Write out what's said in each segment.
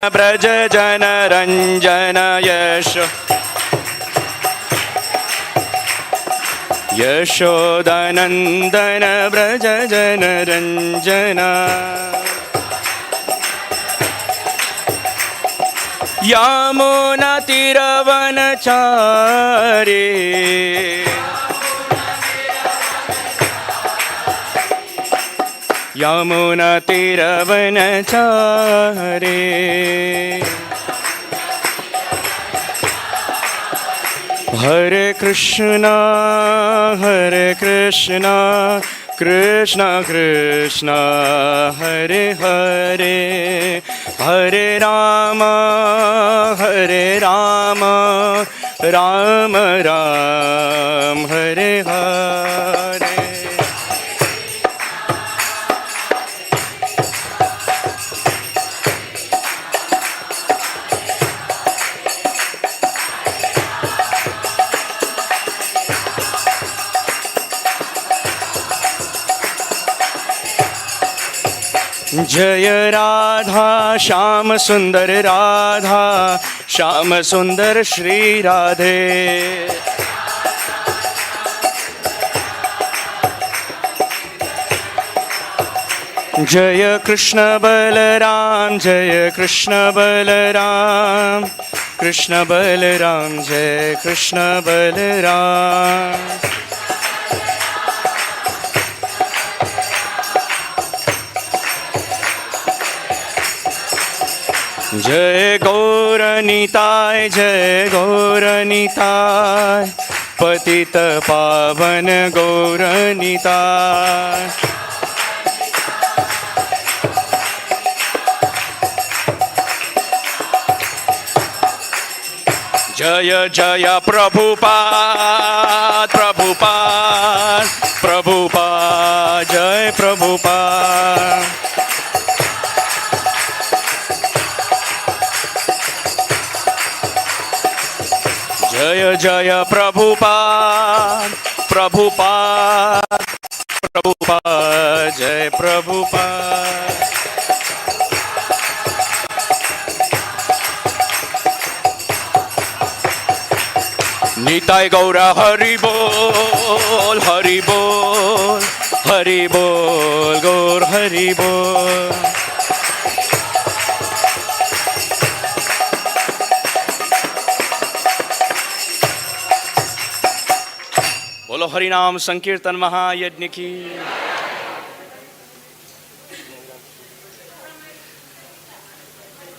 ब्रज जन रंजन यशोदानंदन ब्रज जन रंजन यमुना तीरवनचारी यमुना तीरवनचारी हरे कृष्णा कृष्ण कृष्ण हरे हरे हरे राम राम राम हरे हरे। जय राधा श्याम सुंदर राधा श्याम सुंदर श्री राधे जय कृष्ण बलराम जय कृष्ण बलराम कृष्ण बलराम जय कृष्ण बलराम जय गौरनिताय पतित पावन गौरनिताय जय जय प्रभुपाद प्रभुपाद प्रभुपाद जय प्रभुपाद जय जय प्रभुपाद प्रभुपाद प्रभुपाद जय प्रभुपाद निताय गौरा हरि बोल हरि बोल हरि बोल गौर हरि बोल बोलो हरिनाम संकीर्तन महायज्ञ की।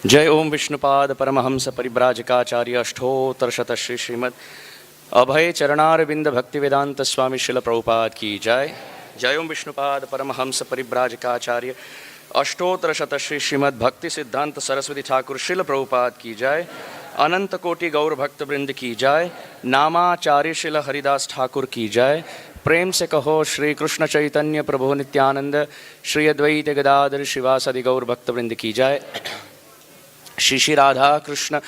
जय ओम विष्णुपाद परमहंस परिव्राजकाचार्य अष्टोत्तर शत श्री श्रीमद अभय चरणारविंद भक्ति वेदांत स्वामी शिल प्रभुपाद की जय। जय ओम विष्णुपाद परमहंस परिव्राजकाचार्य अष्टोत्तर शत श्री श्रीमद भक्ति सिद्धांत सरस्वती ठाकुर शिल प्रभुपाद की जय। अनंत कोटि गौर भक्त वृंद की जय। नामाचार्य शिल हरिदास ठाकुर की जय। प्रेम से कहो श्री कृष्ण चैतन्य प्रभु नित्यानंद श्री अद्वैत गदाधर शिवासदि गौर भक्त वृंद की जय। श्री श्री राधा कृष्ण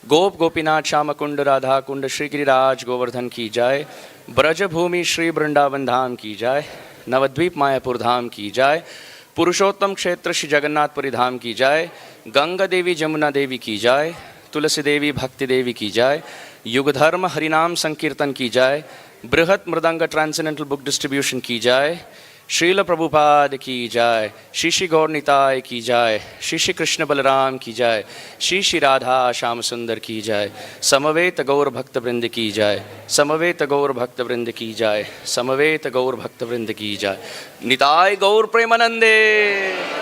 गोप गोपीनाथ श्याम कुंड राधा कुंड श्री गिरिराज गोवर्धन की जय। ब्रजभूमि श्री वृंदावन धाम की जय। नवद्वीप मायापुर धाम की जय। पुरुषोत्तम क्षेत्र श्री जगन्नाथपुरी धाम की जय। गंगा देवी जमुना देवी की जय। तुलसी देवी भक्ति देवी की जय। युग धर्म हरिनाम संकीर्तन की जय। बृहत मृदंग ट्रांसेंडेंटल बुक डिस्ट्रीब्यूशन की जय। श्रील प्रभुपाद की जय। श्री श्री गौर निताय की जय। श्री श्री कृष्ण बलराम की जय। श्री श्री राधा श्याम सुंदर की जय। समवेत गौर भक्त वृंद की जय। समवेत गौर भक्त वृंद की जय। समवेत गौर भक्त वृंद की जय। निताय गौर प्रेमानंदे।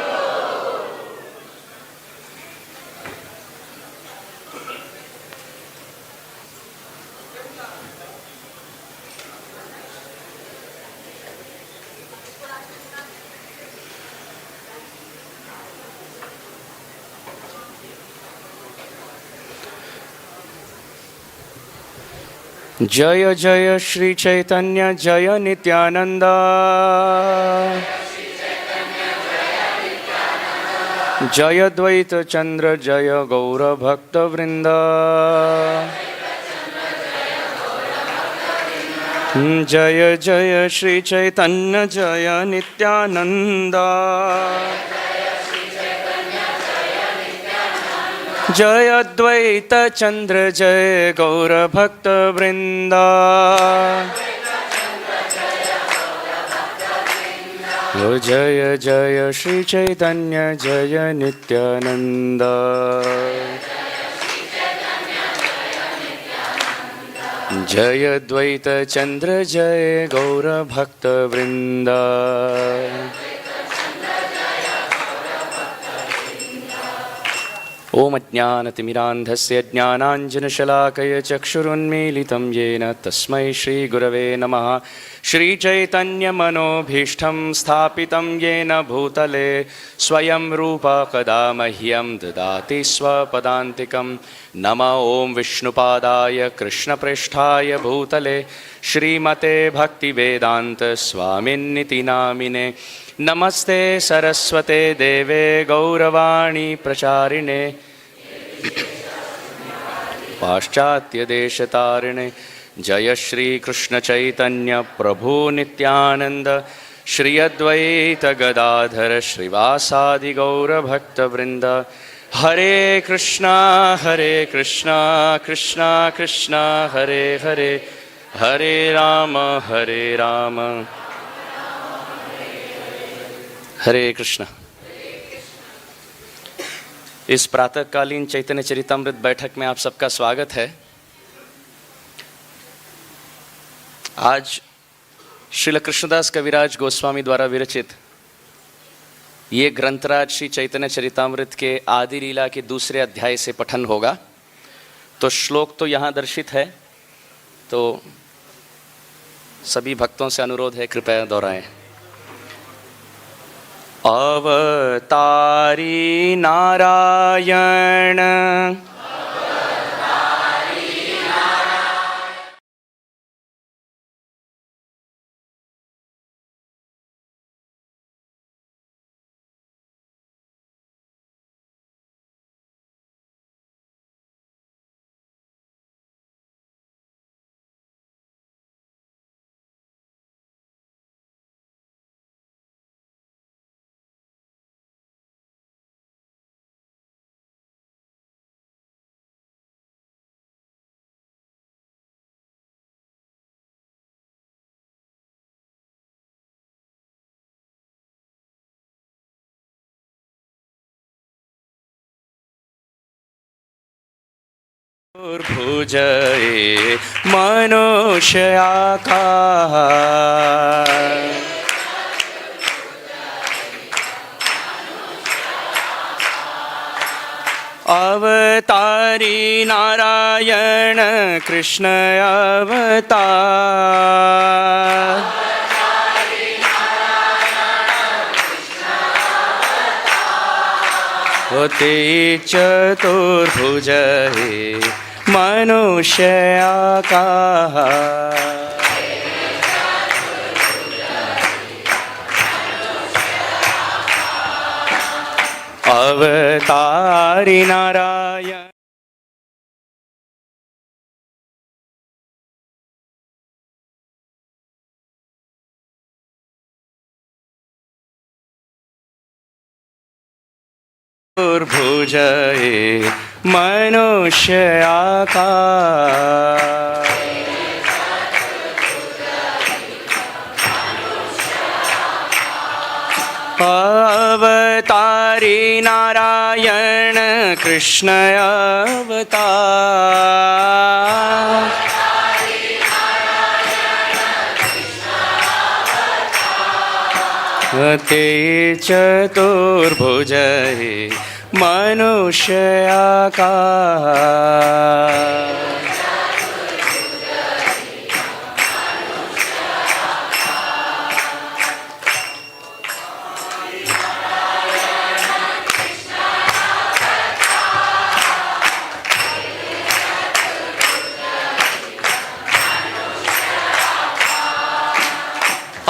जय जय श्री चैतन्य जय नित्यानंद। जय द्वैत चंद्र जय गौर भक्त वृंद। जय जय श्री चैतन्य जय नित्यानंद। जय अद्वैत चंद्र जय गौर भक्त वृंदा। जय जय श्री चैतन्य जय नित्यानंद। जय अद्वैत चंद्र जय गौर भक्त वृंदा। ओम अज्ञानतिमिरान्धस्य ज्ञानाञ्जनशलाकया चक्षुरुन्मीलितं येन तस्मै श्रीगुरवे नमः। श्रीचैतन्यमनोभीष्टं स्थापितं येन भूतले स्वयं रूपा कदा मह्यं ददाति स्वपदान्तिकं। नमः ॐ विष्णुपादाय कृष्णप्रेष्ठाय भूतले श्रीमते भक्तिवेदान्तस्वामिन्निति नामिने। नमस्ते सरस्वते देवे गौरवाणी प्रचारिणे पाश्चात्यदेशतारिणे। जय श्री कृष्ण चैतन्य प्रभु नित्यानंद श्री अद्वैत गदाधर श्रीवासादि गौर भक्त वृंद। हरे कृष्णा कृष्णा कृष्णा हरे हरे, हरे राम हरे कृष्ण। इस प्रातःकालीन चैतन्य चरितामृत बैठक में आप सबका स्वागत है। आज श्रील कृष्णदास कविराज गोस्वामी द्वारा विरचित ये ग्रंथराज श्री चैतन्य चरितामृत के आदि लीला के दूसरे अध्याय से पठन होगा। तो श्लोक तो यहाँ दर्शित है, तो सभी भक्तों से अनुरोध है कृपया दोहराएं। अवतारी नारायण भुजये मनुष्याकार। अवतारी नारायण कृष्ण अवतार। ते चतुर्भुज हे मनुष्य आकार। अवतारी नारायण चतुर्भुज हे मनुष्य आकार। अवतारी नारायण कृष्ण अवतार। ते चतुर्भुज हे मनुष्य आकार।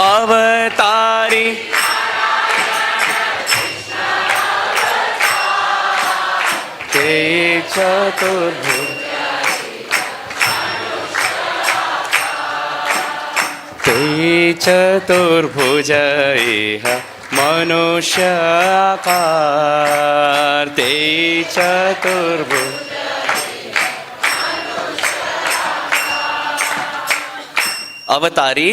अवतारी ते चतुर्भुज ते चतुर्भुज इह मनुष्य आकार ते चतुर्भुज। अवतारी,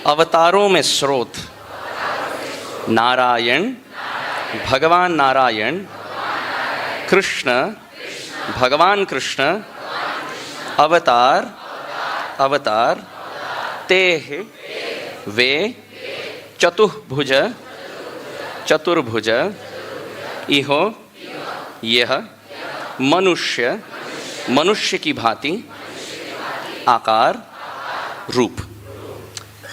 अवतारों में स्रोत, नारायण, भगवान नारायण, कृष्ण, भगवान कृष्ण, अवतार, अवतार, ते वे, चतुर्भुज, चतुर्भुज, इहो यह, मनुष्य, मनुष्य की भांति, आकार, रूप।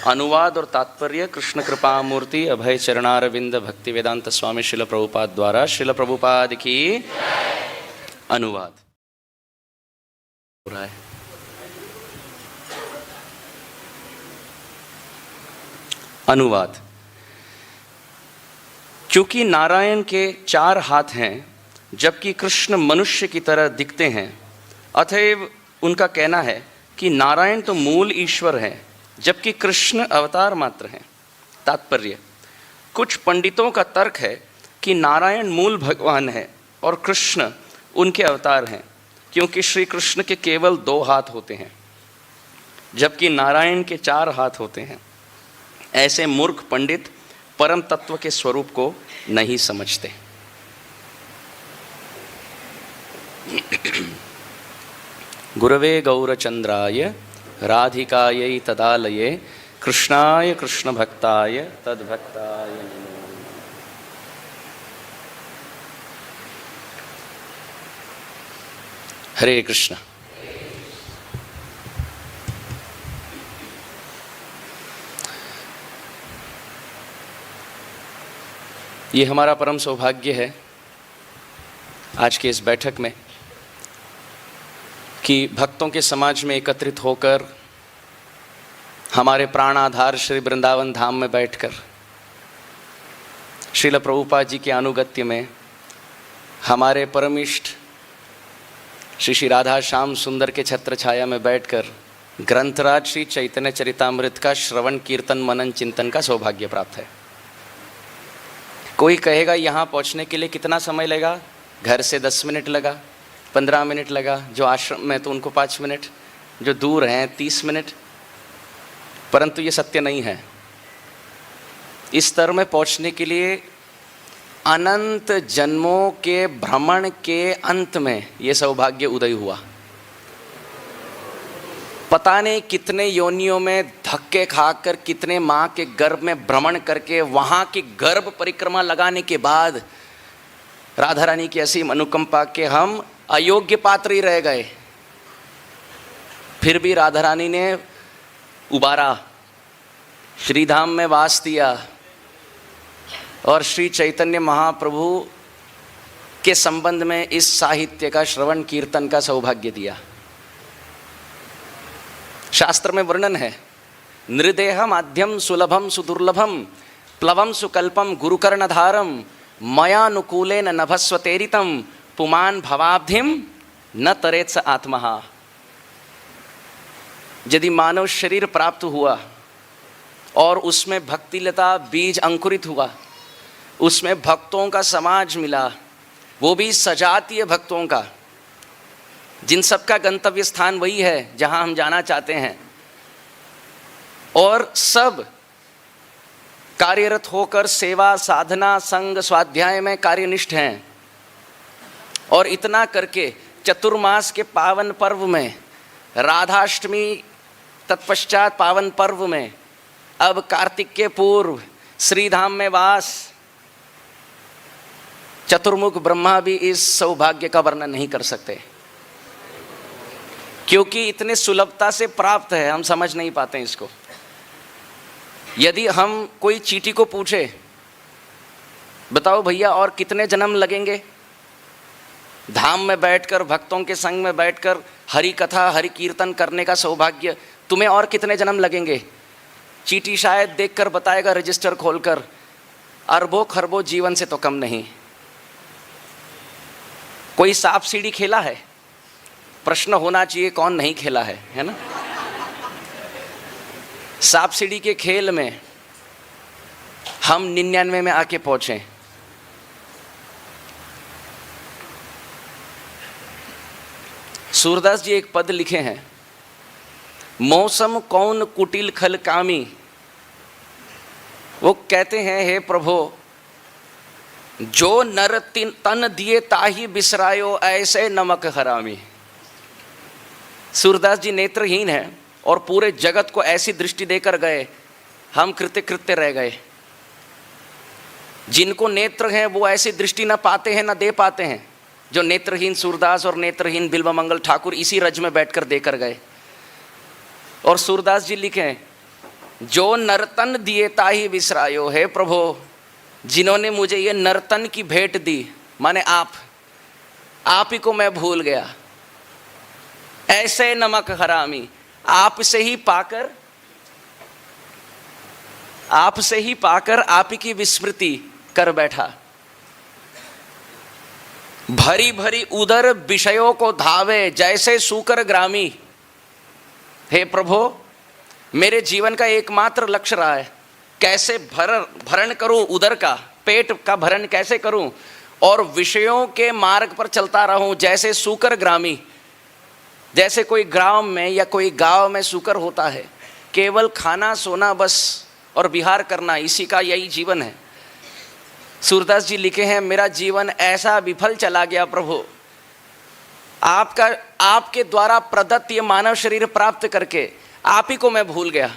अनुवाद और तात्पर्य कृष्ण कृपा मूर्ति अभय चरणारविंद भक्ति वेदांत स्वामी शिल प्रभुपाद द्वारा। शिल प्रभुपाद की अनुवाद हो रहा है। अनुवाद। चूंकि नारायण के 4 हाथ हैं जबकि कृष्ण मनुष्य की तरह दिखते हैं, अतएव उनका कहना है कि नारायण तो मूल ईश्वर है जबकि कृष्ण अवतार मात्र हैं। तात्पर्य। कुछ पंडितों का तर्क है कि नारायण मूल भगवान है और कृष्ण उनके अवतार हैं, क्योंकि श्री कृष्ण के केवल 2 हाथ होते हैं जबकि नारायण के 4 हाथ होते हैं। ऐसे मूर्ख पंडित परम तत्व के स्वरूप को नहीं समझते। गुरवे गौरचंद्राय राधिकायै तदालये कृष्णाय कृष्ण भक्ताय तद्भक्ताय नमो। हरे कृष्ण। ये हमारा परम सौभाग्य है आज के इस बैठक में कि भक्तों के समाज में एकत्रित होकर हमारे प्राण आधार श्री वृंदावन धाम में बैठकर श्रील प्रभुपाद जी के अनुगत्य में हमारे परमिष्ट श्री श्री राधा श्याम सुंदर के छत्र छाया में बैठकर ग्रंथराज श्री चैतन्य चरितामृत का श्रवण कीर्तन मनन चिंतन का सौभाग्य प्राप्त है। कोई कहेगा यहाँ पहुँचने के लिए कितना समय लगा? घर से 10 मिनट लगा, 15 मिनट लगा, जो आश्रम में तो उनको 5 मिनट, जो दूर हैं 30 मिनट। परंतु ये सत्य नहीं है। इस स्तर में पहुंचने के लिए अनंत जन्मों के भ्रमण के अंत में ये सौभाग्य उदय हुआ। पता नहीं कितने योनियों में धक्के खाकर, कितने माँ के गर्भ में भ्रमण करके, वहाँ की गर्भ परिक्रमा लगाने के बाद राधा रानी की ऐसी अनुकंपा के हम अयोग्य पात्र ही रह गए। फिर भी राधा रानी ने उबारा, श्रीधाम में वास दिया और श्री चैतन्य महाप्रभु के संबंध में इस साहित्य का श्रवण कीर्तन का सौभाग्य दिया। शास्त्र में वर्णन है, नृदेह माध्यम सुलभम सुदुर्लभम प्लवम सुकल्पम गुरुकर्णधारम मयानुकूलेन नभस्वतेरितम पुमान भवाब्धिम न तरेत स आत्महा। यदि मानव शरीर प्राप्त हुआ और उसमें भक्तिलता बीज अंकुरित हुआ, उसमें भक्तों का समाज मिला, वो भी सजातीय भक्तों का, जिन सबका गंतव्य स्थान वही है जहां हम जाना चाहते हैं, और सब कार्यरत होकर सेवा साधना संग स्वाध्याय में कार्यनिष्ठ हैं। और इतना करके चतुर्मास के पावन पर्व में, राधाष्टमी तत्पश्चात पावन पर्व में, अब कार्तिक के पूर्व श्रीधाम में वास, चतुर्मुख ब्रह्मा भी इस सौभाग्य का वर्णन नहीं कर सकते, क्योंकि इतने सुलभता से प्राप्त है, हम समझ नहीं पाते इसको। यदि हम कोई चींटी को पूछे, बताओ भैया और कितने जन्म लगेंगे धाम में बैठकर, भक्तों के संग में बैठकर हरि कथा हरि कीर्तन करने का सौभाग्य, तुम्हें और कितने जन्म लगेंगे? चींटी शायद देखकर बताएगा रजिस्टर खोलकर, अरबों खरबों जीवन से तो कम नहीं। कोई सांप सीढ़ी खेला है? प्रश्न होना चाहिए कौन नहीं खेला है ना? सांप सीढ़ी के खेल में हम 99 में आके पहुंचे। सूरदास जी एक पद लिखे हैं, मौसम कौन कुटिल खल कामी। वो कहते हैं, हे प्रभु, जो नर तन दिए ताही बिसरायो ऐसे नमक हरामी। सूरदास जी नेत्रहीन है और पूरे जगत को ऐसी दृष्टि देकर गए, हम कृत्य कृत्य रह गए। जिनको नेत्र हैं वो ऐसी दृष्टि ना पाते हैं, ना दे पाते हैं, जो नेत्रहीन सूरदास और नेत्रहीन बिल्वमंगल ठाकुर इसी रज में बैठकर देकर गए। और सूरदास जी लिखे, जो नर्तन दिए ताही विसरायो। है प्रभु, जिन्होंने मुझे ये नर्तन की भेंट दी, माने आप ही को मैं भूल गया। ऐसे नमक हरामी, आपसे ही पाकर आप ही की विस्मृति कर बैठा। भरी भरी उदर विषयों को धावे जैसे सूकर ग्रामी। हे प्रभु, मेरे जीवन का एकमात्र लक्ष्य रहा है, कैसे भरण करूं, उदर का, पेट का भरण कैसे करूं, और विषयों के मार्ग पर चलता रहूं जैसे सूकर ग्रामी। जैसे कोई ग्राम में या कोई गांव में सूकर होता है, केवल खाना सोना बस और विहार करना, इसी का यही जीवन है। सूरदास जी लिखे हैं, मेरा जीवन ऐसा विफल चला गया प्रभु, आपके द्वारा प्रदत्त ये मानव शरीर प्राप्त करके आप ही को मैं भूल गया।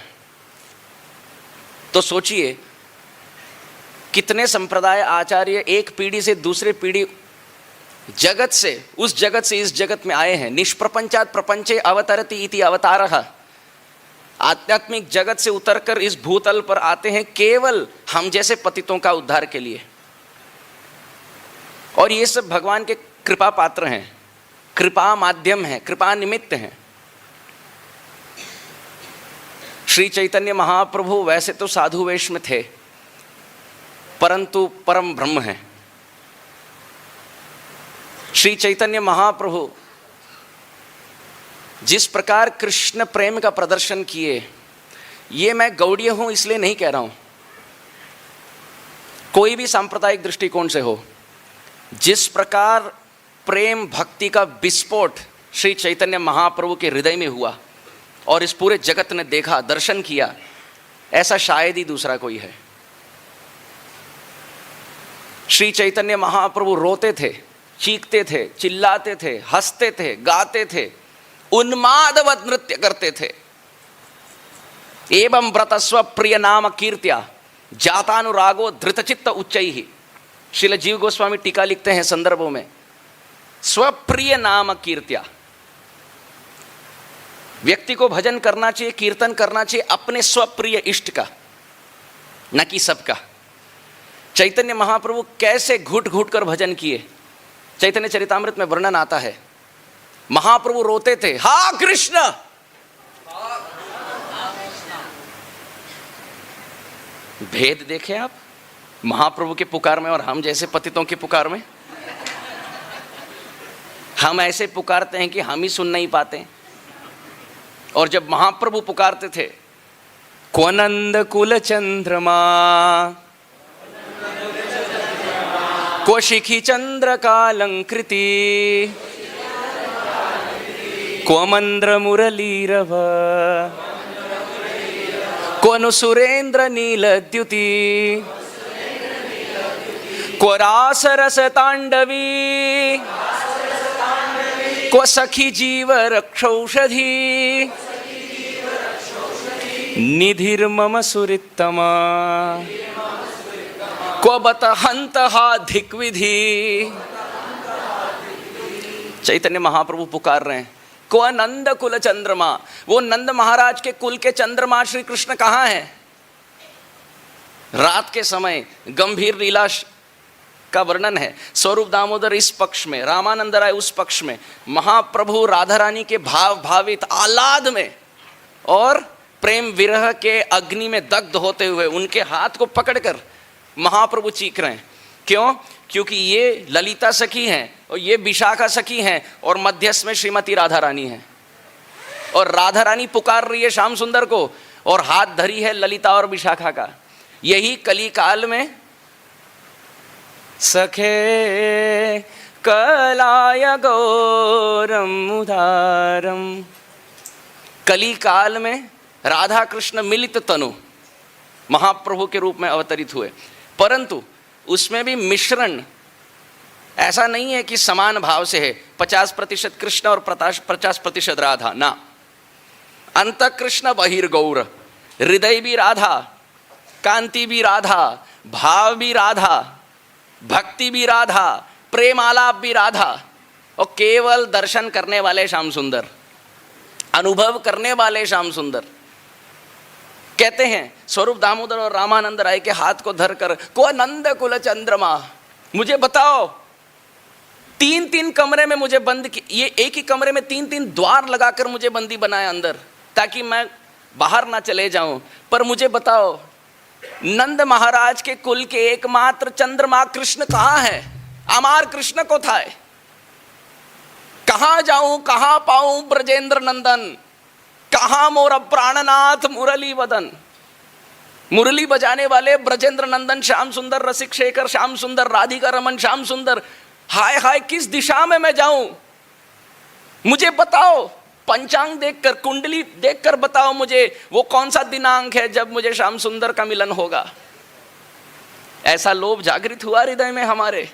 तो सोचिए, कितने संप्रदाय आचार्य एक पीढ़ी से दूसरे पीढ़ी जगत से उस जगत से इस जगत में आए हैं। निष्प्रपंचात प्रपंचे अवतरति इति अवतारः। आध्यात्मिक जगत से उतरकर इस भूतल पर आते हैं केवल हम जैसे पतितों का उद्धार के लिए। और ये सब भगवान के कृपा पात्र हैं, कृपा माध्यम हैं, कृपा निमित्त हैं। श्री चैतन्य महाप्रभु वैसे तो साधु वेश में थे, परंतु परम ब्रह्म हैं। श्री चैतन्य महाप्रभु जिस प्रकार कृष्ण प्रेम का प्रदर्शन किए, ये मैं गौड़ीय हूं इसलिए नहीं कह रहा हूं, कोई भी सांप्रदायिक दृष्टिकोण से हो, जिस प्रकार प्रेम भक्ति का विस्फोट श्री चैतन्य महाप्रभु के हृदय में हुआ और इस पूरे जगत ने देखा, दर्शन किया, ऐसा शायद ही दूसरा कोई है। श्री चैतन्य महाप्रभु रोते थे, चीखते थे, चिल्लाते थे, हंसते थे, गाते थे, उन्मादवत नृत्य करते थे। एवं व्रत स्वप्रिय नाम कीर्त्या जातानुरागो धृतचित्त उच्चैहि। श्रील जीव गोस्वामी टीका लिखते हैं संदर्भों में, स्वप्रिय नाम कीर्त्या, व्यक्ति को भजन करना चाहिए, कीर्तन करना चाहिए अपने स्वप्रिय इष्ट का, न कि सबका। चैतन्य महाप्रभु कैसे घुट घुट कर भजन किए, चैतन्य चरितामृत में वर्णन आता है। महाप्रभु रोते थे, हा कृष्ण। भेद देखे आप महाप्रभु के पुकार में और हम जैसे पतितों के पुकार में। हम ऐसे पुकारते हैं कि हम ही सुन नहीं पाते, और जब महाप्रभु पुकारते थे, क्वनंद कुल चंद्रमा क्वशिखी चंद्र कालंकृति क्वमंद्र मुरलीरभ क्वनु सुरेंद्र नीलद्युति क्व रासरस तांडवी क्व सखी जीव रक्षौषधि निधिर्मम सुरित्तमा क्व बत हंतहा धिक्विधि। चैतन्य महाप्रभु पुकार रहे हैं, क्व नंद कुल चंद्रमा, वो नंद महाराज के कुल के चंद्रमा श्री कृष्ण कहाँ हैं? रात के समय गंभीर लीला का वर्णन है। स्वरूप दामोदर इस पक्ष में, रामानंद राय उस पक्ष में, महाप्रभु राधा रानी के भाव भावित आह्लाद में और प्रेम विरह के अग्नि में दग्ध होते हुए उनके हाथ को पकड़कर महाप्रभु चीख रहे हैं। क्यों? क्योंकि ये ललिता सखी हैं और ये विशाखा सखी हैं और मध्यस्थ में श्रीमती राधा रानी है, और राधा रानी पुकार रही है श्याम सुंदर को और हाथ धरी है ललिता और विशाखा का। यही कली काल में सखे कलाय गौरम उदारम, कली काल में राधा कृष्ण मिलित तनु महाप्रभु के रूप में अवतरित हुए, परंतु उसमें भी मिश्रण ऐसा नहीं है कि समान भाव से है, 50% कृष्ण और 50% राधा ना। अंत कृष्ण बहिर्गौर, हृदय भी राधा, कांति भी राधा, भाव भी राधा, भक्ति भी राधा, प्रेम आलाप भी राधा, और केवल दर्शन करने वाले श्याम सुंदर, अनुभव करने वाले श्याम सुंदर। कहते हैं स्वरूप दामोदर और रामानंद राय के हाथ को धरकर, को नंद कुल चंद्रमा, मुझे बताओ 3-3 कमरे में मुझे बंद, ये एक ही कमरे में 3-3 द्वार लगाकर मुझे बंदी बनाया अंदर, ताकि मैं बाहर ना चले जाऊं, पर मुझे बताओ नंद महाराज के कुल के एकमात्र चंद्रमा कृष्ण कहाँ है? अमार कृष्ण को था, कहाँ जाऊं कहाँ पाऊं ब्रजेंद्र नंदन, कहाँ मोर प्राणनाथ मुरली वदन। मुरली बजाने वाले ब्रजेंद्र नंदन श्याम सुंदर, रसिक शेखर श्याम सुंदर, राधिका रमन श्याम सुंदर, हाय हाय किस दिशा में मैं जाऊं? मुझे बताओ, पंचांग देखकर, कुंडली देखकर बताओ मुझे वो कौन सा दिनांक है जब मुझे श्याम सुंदर का मिलन होगा। ऐसा लोभ जागृत हुआ हृदय में हमारे।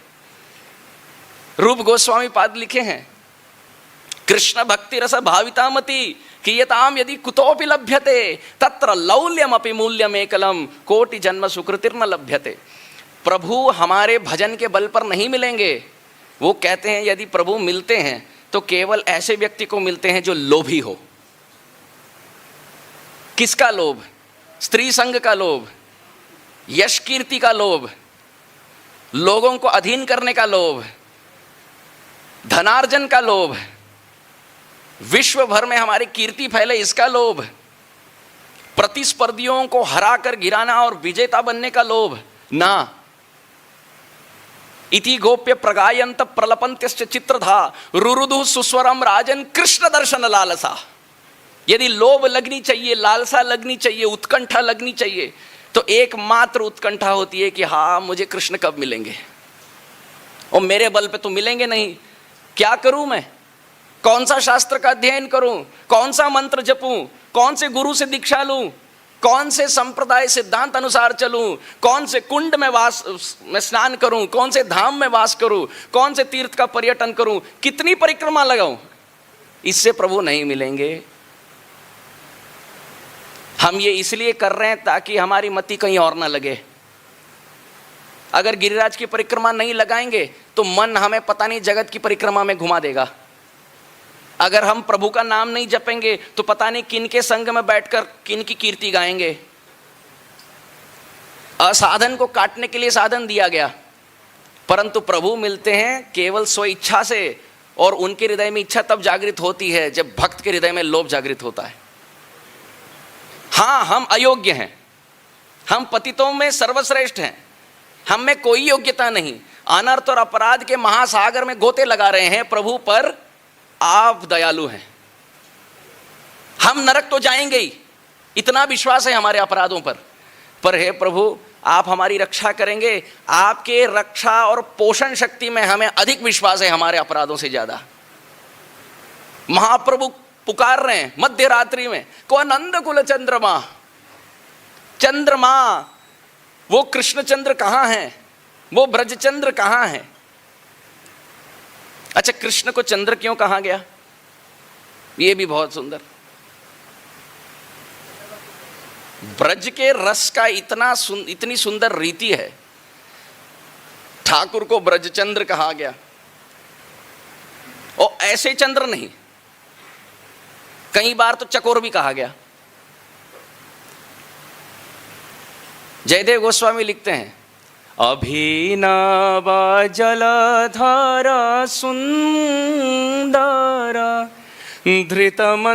रूप गोस्वामी पाद लिखे हैं, कृष्ण भक्ति रस भाविता मति कियताम यदि कुतोपि लभ्यते तत्र लौल्यम अपि मूल्यम एकलम कोटि जन्म सुकृतिर्न लभ्यते। प्रभु हमारे भजन के बल पर नहीं मिलेंगे। वो कहते हैं यदि प्रभु मिलते हैं तो केवल ऐसे व्यक्ति को मिलते हैं जो लोभी हो। किसका लोभ? स्त्री संग का लोभ, यश कीर्ति का लोभ, लोगों को अधीन करने का लोभ, धनार्जन का लोभ, विश्व भर में हमारी कीर्ति फैले इसका लोभ, प्रतिस्पर्धियों को हराकर गिराना और विजेता बनने का लोभ ना। इति गोप्य प्रगायंत प्रलपंत्यश्च चित्रधा रुरुदु सुस्वरम राजन कृष्ण दर्शन लालसा। यदि लोभ लगनी चाहिए, लालसा लगनी चाहिए, उत्कंठा लगनी चाहिए, तो एकमात्र उत्कंठा होती है कि हाँ मुझे कृष्ण कब मिलेंगे, और मेरे बल पे तो मिलेंगे नहीं। क्या करूं मैं? कौन सा शास्त्र का अध्ययन करूं? कौन सा मंत्र जपूं? कौन से गुरु से दीक्षा लूं? कौन से संप्रदाय सिद्धांत अनुसार चलूं? कौन से कुंड में स्नान करूं? कौन से धाम में वास करूं? कौन से तीर्थ का पर्यटन करूं? कितनी परिक्रमा लगाऊं? इससे प्रभु नहीं मिलेंगे। हम ये इसलिए कर रहे हैं ताकि हमारी मति कहीं और ना लगे। अगर गिरिराज की परिक्रमा नहीं लगाएंगे तो मन हमें पता नहीं जगत की परिक्रमा में घुमा देगा। अगर हम प्रभु का नाम नहीं जपेंगे तो पता नहीं किन के संग में बैठकर किन की कीर्ति गाएंगे। असाधन को काटने के लिए साधन दिया गया, परंतु प्रभु मिलते हैं केवल स्व इच्छा से, और उनके हृदय में इच्छा तब जागृत होती है जब भक्त के हृदय में लोभ जागृत होता है। हाँ, हम अयोग्य हैं, हम पतितों में सर्वश्रेष्ठ हैं, हम में कोई योग्यता नहीं, अनर्थ और अपराध के महासागर में गोते लगा रहे हैं प्रभु, पर आप दयालु हैं। हम नरक तो जाएंगे ही, इतना विश्वास है हमारे अपराधों पर हे प्रभु आप हमारी रक्षा करेंगे। आपके रक्षा और पोषण शक्ति में हमें अधिक विश्वास है हमारे अपराधों से ज्यादा। महाप्रभु पुकार रहे हैं मध्य रात्रि में, को नंद कुल चंद्रमा। चंद्रमा, वो कृष्णचंद्र कहाँ हैं? वो ब्रजचंद्र कहाँ हैं? अच्छा, कृष्ण को चंद्र क्यों कहा गया? ये भी बहुत सुंदर। ब्रज के रस का इतनी सुंदर रीति है, ठाकुर को ब्रजचंद्र कहा गया। और ऐसे चंद्र नहीं, कई बार तो चकोर भी कहा गया। जयदेव गोस्वामी लिखते हैं, अभिनव जलधर सुंदर धृतमंदर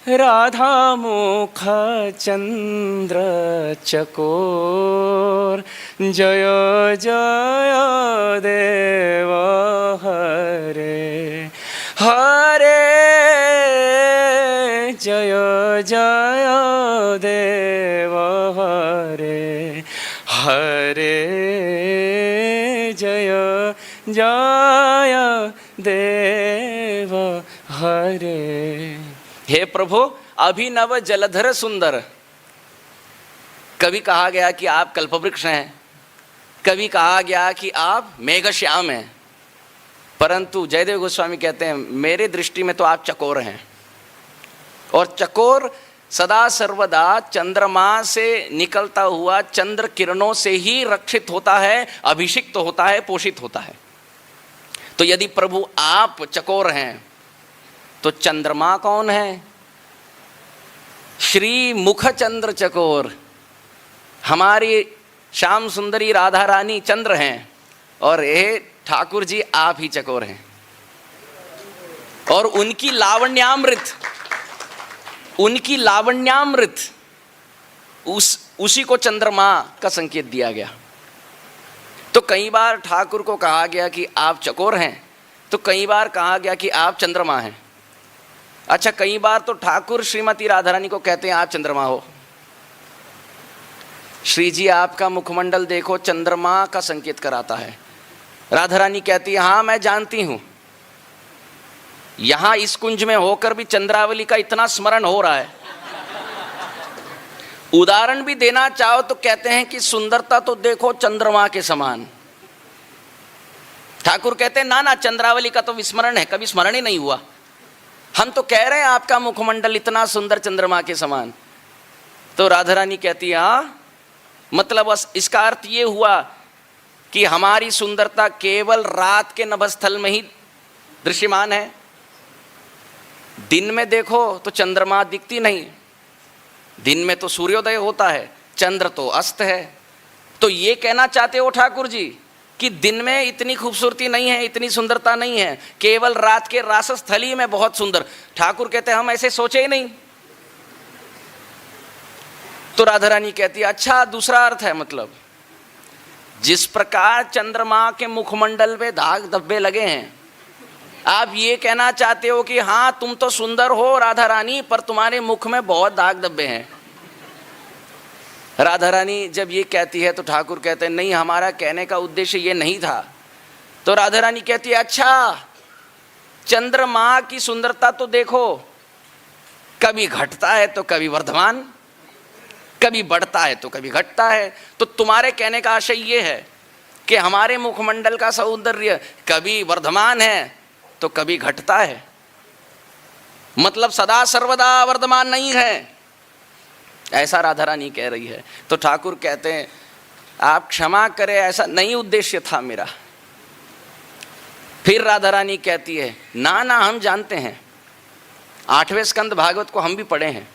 राधामुख चंद्र चकोर जय जय देव हरे हरे हरे जय जय देव हरे। हे प्रभु अभिनव जलधर सुंदर। कभी कहा गया कि आप कल्पवृक्ष हैं, कभी कहा गया कि आप मेघश्याम हैं, परंतु जयदेव गोस्वामी कहते हैं मेरे दृष्टि में तो आप चकोर हैं। और चकोर सदा सर्वदा चंद्रमा से निकलता हुआ चंद्र किरणों से ही रक्षित होता है, अभिषिक्त होता है, पोषित होता है। तो यदि प्रभु आप चकोर हैं तो चंद्रमा कौन है? श्री मुख चंद्र चकोर। हमारी श्याम सुंदरी राधा रानी चंद्र हैं और ये ठाकुर जी आप ही चकोर हैं। और उनकी लावण्यामृत उसी को चंद्रमा का संकेत दिया गया। तो कई बार ठाकुर को कहा गया कि आप चकोर हैं, तो कई बार कहा गया कि आप चंद्रमा हैं। अच्छा, कई बार तो ठाकुर श्रीमती राधा रानी को कहते हैं आप चंद्रमा हो। श्री जी आपका मुखमंडल देखो चंद्रमा का संकेत कराता है। राधा रानी कहती है हाँ मैं जानती हूं, यहां इस कुंज में होकर भी चंद्रावली का इतना स्मरण हो रहा है। उदाहरण भी देना चाहो तो कहते हैं कि सुंदरता तो देखो चंद्रमा के समान। ठाकुर कहते हैं ना चंद्रावली का तो विस्मरण है, कभी स्मरण ही नहीं हुआ। हम तो कह रहे हैं आपका मुखमंडल इतना सुंदर चंद्रमा के समान। तो राधा रानी कहती है हाँ, मतलब इसका अर्थ ये हुआ कि हमारी सुंदरता केवल रात के नभस्थल में ही दृश्यमान है, दिन में देखो तो चंद्रमा दिखती नहीं। दिन में तो सूर्योदय होता है, चंद्र तो अस्त है। तो ये कहना चाहते हो ठाकुर जी कि दिन में इतनी खूबसूरती नहीं है, इतनी सुंदरता नहीं है, केवल रात के रासस्थली में बहुत सुंदर। ठाकुर कहते हैं हम ऐसे सोचे ही नहीं। तो राधा रानी कहती है अच्छा दूसरा अर्थ है, मतलब जिस प्रकार चंद्रमा के मुखमंडल पे दाग धब्बे लगे हैं, आप ये कहना चाहते हो कि हाँ तुम तो सुंदर हो राधा रानी, पर तुम्हारे मुख में बहुत दाग धब्बे हैं। राधा रानी जब ये कहती है तो ठाकुर कहते हैं नहीं, हमारा कहने का उद्देश्य ये नहीं था। तो राधा रानी कहती है अच्छा चंद्रमा की सुंदरता तो देखो, कभी घटता है तो कभी वर्धमान, कभी बढ़ता है तो कभी घटता है। तो तुम्हारे कहने का आशय ये है कि हमारे मुखमंडल का सौंदर्य कभी वर्धमान है तो कभी घटता है, मतलब सदा सर्वदा वर्धमान नहीं है, ऐसा राधा रानी कह रही है। तो ठाकुर कहते हैं आप क्षमा करें, ऐसा नहीं उद्देश्य था मेरा। फिर राधा रानी कहती है ना हम जानते हैं, 8वें स्कंद भागवत को हम भी पढ़े हैं।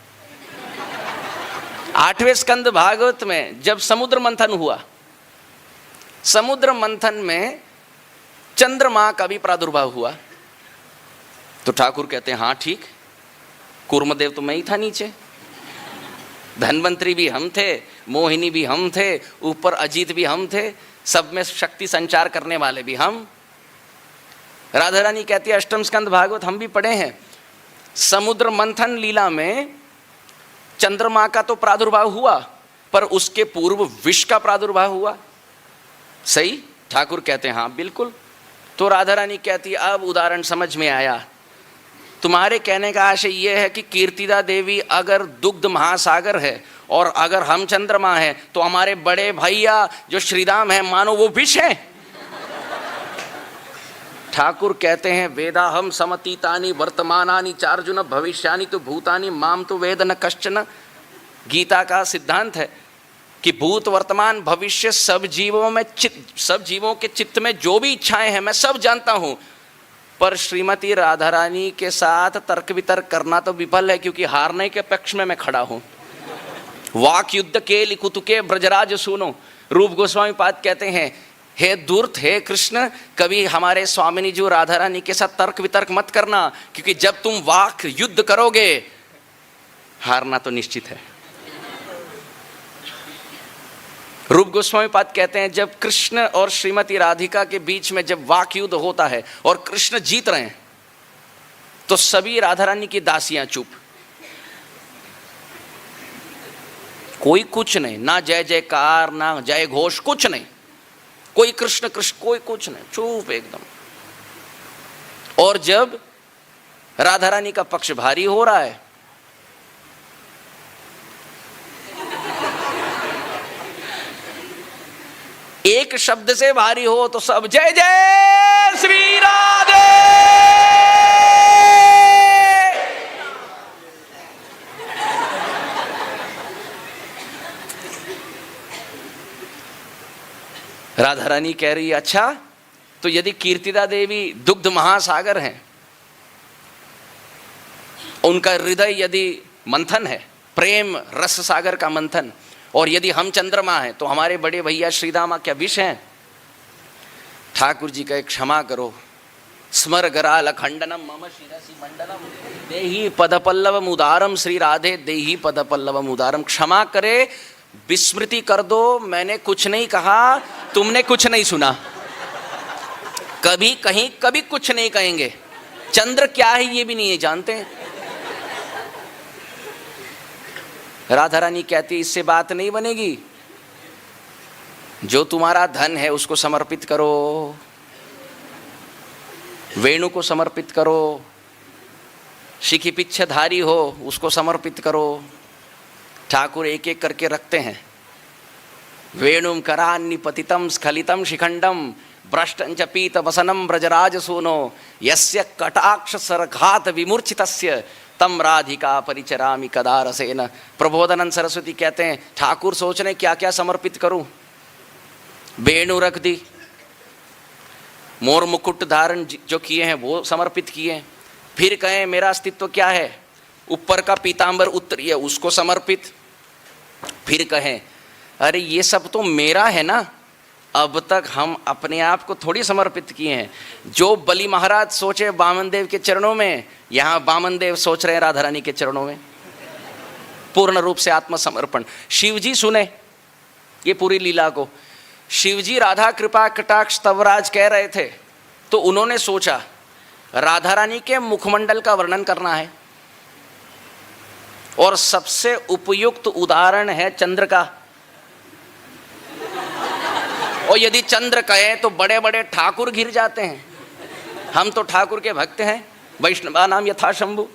8वें स्कंद भागवत में जब समुद्र मंथन हुआ, समुद्र मंथन में चंद्रमा का भी प्रादुर्भाव हुआ। तो ठाकुर कहते हैं हाँ ठीक, कूर्मदेव तो मैं ही था नीचे, धन्वंतरी भी हम थे, मोहिनी भी हम थे, ऊपर अजीत भी हम थे, सब में शक्ति संचार करने वाले भी हम। राधा रानी कहती है 8वें स्कंद भागवत हम भी पढ़े हैं। समुद्र मंथन लीला में चंद्रमा का तो प्रादुर्भाव हुआ, पर उसके पूर्व विष का प्रादुर्भाव हुआ। सही? ठाकुर कहते हैं हाँ बिल्कुल। तो राधा रानी कहती है अब उदाहरण समझ में आया। तुम्हारे कहने का आशय यह है कि कीर्तिदा देवी अगर दुग्ध महासागर है और अगर हम चंद्रमा हैं तो हमारे बड़े भैया जो श्रीराम हैं मानो वो विष हैं। ठाकुर कहते हैं वेदा हम समतीतानि वर्तमानानि चार्जुन भविष्यानि तो भूतानि माम तो वेद न कश्चन। गीता का सिद्धांत है कि भूत वर्तमान भविष्य सब जीवों के चित्त में जो भी इच्छाएं हैं मैं सब जानता हूं। पर श्रीमती राधा रानी के साथ तर्क वितर्क करना तो विफल है, क्योंकि हारने के पक्ष में मैं खड़ा हूं। वाक युद्ध के लिखुतुके ब्रजराज सुनो। रूप गोस्वामी पाद कहते हैं हे दूर्त, हे कृष्ण, कभी हमारे स्वामिनी जी राधा रानी के साथ तर्क वितर्क मत करना, क्योंकि जब तुम वाक युद्ध करोगे हारना तो निश्चित है। रूप गोस्वामी पाद कहते हैं जब कृष्ण और श्रीमती राधिका के बीच में जब वाक युद्ध होता है और कृष्ण जीत रहे हैं तो सभी राधा रानी की दासियां चुप, कोई कुछ नहीं, ना जय जयकार ना जय घोष, कुछ नहीं, कोई कृष्ण कृष्ण कोई कुछ नहीं, चुप एकदम। और जब राधा रानी का पक्ष भारी हो रहा है, एक शब्द से भारी हो तो सब जय जय श्री राधे। राधा रानी कह रही है, अच्छा तो यदि कीर्तिदा देवी दुग्ध महासागर हैं, उनका हृदय यदि मंथन है, प्रेम रस सागर का मंथन, और यदि हम चंद्रमा हैं तो हमारे बड़े भैया श्रीदामा क्या विष हैं? ठाकुर जी कहे क्षमा करो, स्मर गराल खंडनम मम शिरसि मंडलम देहि पद पल्लव उदारम, श्री राधे देहि पद पल्लव उदारम। क्षमा करे, विस्मृति कर दो, मैंने कुछ नहीं कहा, तुमने कुछ नहीं सुना, कभी कहीं कभी कुछ नहीं कहेंगे, चंद्र क्या है ये भी नहीं जानते। राधा रानी कहती इससे बात नहीं बनेगी, जो तुम्हारा धन है उसको समर्पित करो, वेणु को समर्पित करो, शिखी पिच्छधारी हो उसको समर्पित करो। ठाकुर एक एक करके रखते हैं, वेणुम करान्नि पतितम स्खलितम शिखंडम भ्रष्टंच पीत वसनम ब्रजराज सूनो यस्य कटाक्ष सरघात विमूर्छितस्य तम राधिका परिचरामि कदा रसेन। प्रबोधानंद सरस्वती कहते हैं ठाकुर सोच रहे क्या क्या समर्पित करूं, वेणु रख दी, मोर मुकुट धारण जो किए हैं वो समर्पित किए, फिर कहें मेरा अस्तित्व क्या है, ऊपर का पीतांबर उत्तरीय उसको समर्पित, फिर कहें अरे ये सब तो मेरा है ना, अब तक हम अपने आप को थोड़ी समर्पित किए हैं। जो बलि महाराज सोचे वामन देव के चरणों में, यहाँ वामन देव सोच रहे हैं राधा रानी के चरणों में, पूर्ण रूप से आत्मसमर्पण। शिवजी सुने ये पूरी लीला को, शिवजी राधा कृपा कटाक्ष तवराज कह रहे थे तो उन्होंने सोचा राधा रानी के मुखमंडल का वर्णन करना है, और सबसे उपयुक्त उदाहरण है चंद्र का। और यदि चंद्र कहे तो बड़े बड़े ठाकुर घिर जाते हैं, हम तो ठाकुर के भक्त हैं, वैष्णवा नाम यथा शंभु।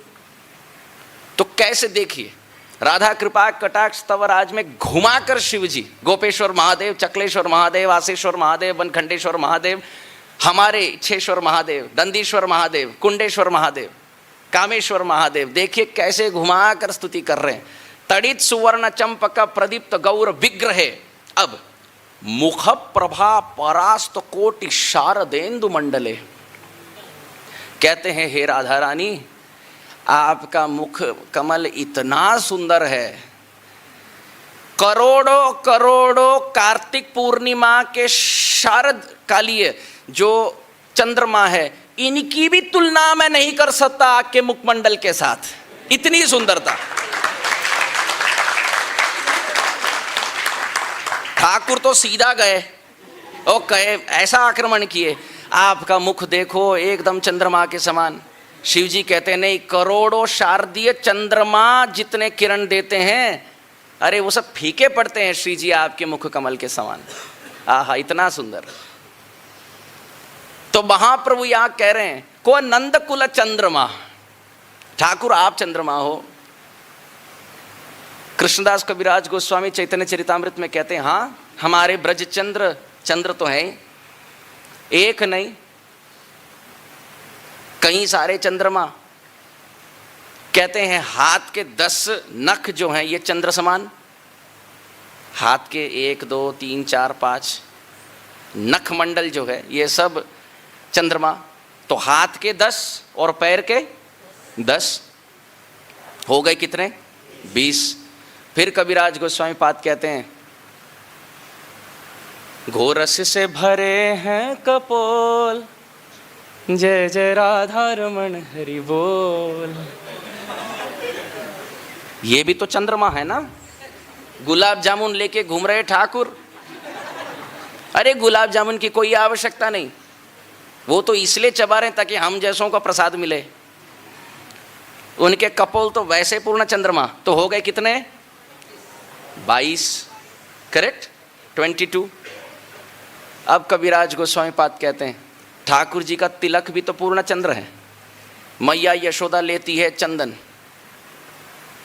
तो कैसे देखिए राधा कृपा कटाक्ष तवराज में घुमाकर शिवजी गोपेश्वर महादेव, चकलेश्वर महादेव, आसेश्वर महादेव, बनखंडेश्वर महादेव, हमारे इच्छेश्वर महादेव, दंडीश्वर महादेव, कुंडेश्वर महादेव, कामेश्वर महादेव, देखिए कैसे घुमाकर स्तुति कर रहे हैं। तड़ित सुवर्ण चंपक प्रदीप्त गौर विग्रहे अब मुख प्रभा परास्त कोटि शारदेन्दु मंडले। कहते हैं हे राधा रानी आपका मुख कमल इतना सुंदर है, करोड़ों करोड़ों कार्तिक पूर्णिमा के शारद कालीय जो चंद्रमा है इनकी भी तुलना मैं नहीं कर सकता आपके मुखमंडल के साथ, इतनी सुंदरता। ठाकुर तो सीधा गए और कहे ऐसा आक्रमण किए, आपका मुख देखो एकदम चंद्रमा के समान। शिवजी कहते हैं नहीं, करोड़ों शारदीय चंद्रमा जितने किरण देते हैं, अरे वो सब फीके पड़ते हैं श्री जी आपके मुख कमल के समान। आहा इतना सुंदर। तो महाप्रभु यहां कह रहे हैं को नंद कुल चंद्रमा, ठाकुर आप चंद्रमा हो। कृष्णदास कविराज गोस्वामी चैतन्य चरितामृत में कहते हैं हाँ हमारे ब्रज चंद्र, चंद्र तो है एक नहीं कई सारे चंद्रमा। कहते हैं हाथ के 10 नख जो हैं ये चंद्र समान, हाथ के 1 2 3 4 5 नख मंडल जो है ये सब चंद्रमा। तो हाथ के 10 और पैर के 10 हो गए कितने? 20। फिर कविराज गोस्वामी पाद कहते हैं घोरस से भरे हैं कपोल, जय जय राधा रमण हरि बोल। ये भी तो चंद्रमा है ना, गुलाब जामुन लेके घूम रहे ठाकुर। अरे गुलाब जामुन की कोई आवश्यकता नहीं, वो तो इसलिए चबा रहे ताकि हम जैसों का प्रसाद मिले। उनके कपोल तो वैसे पूर्ण चंद्रमा। तो हो गए कितने? 22, करेक्ट, 22। अब कविराज गोस्वामी पाद कहते हैं ठाकुर जी का तिलक भी तो पूर्ण चंद्र है। मैया यशोदा लेती है चंदन,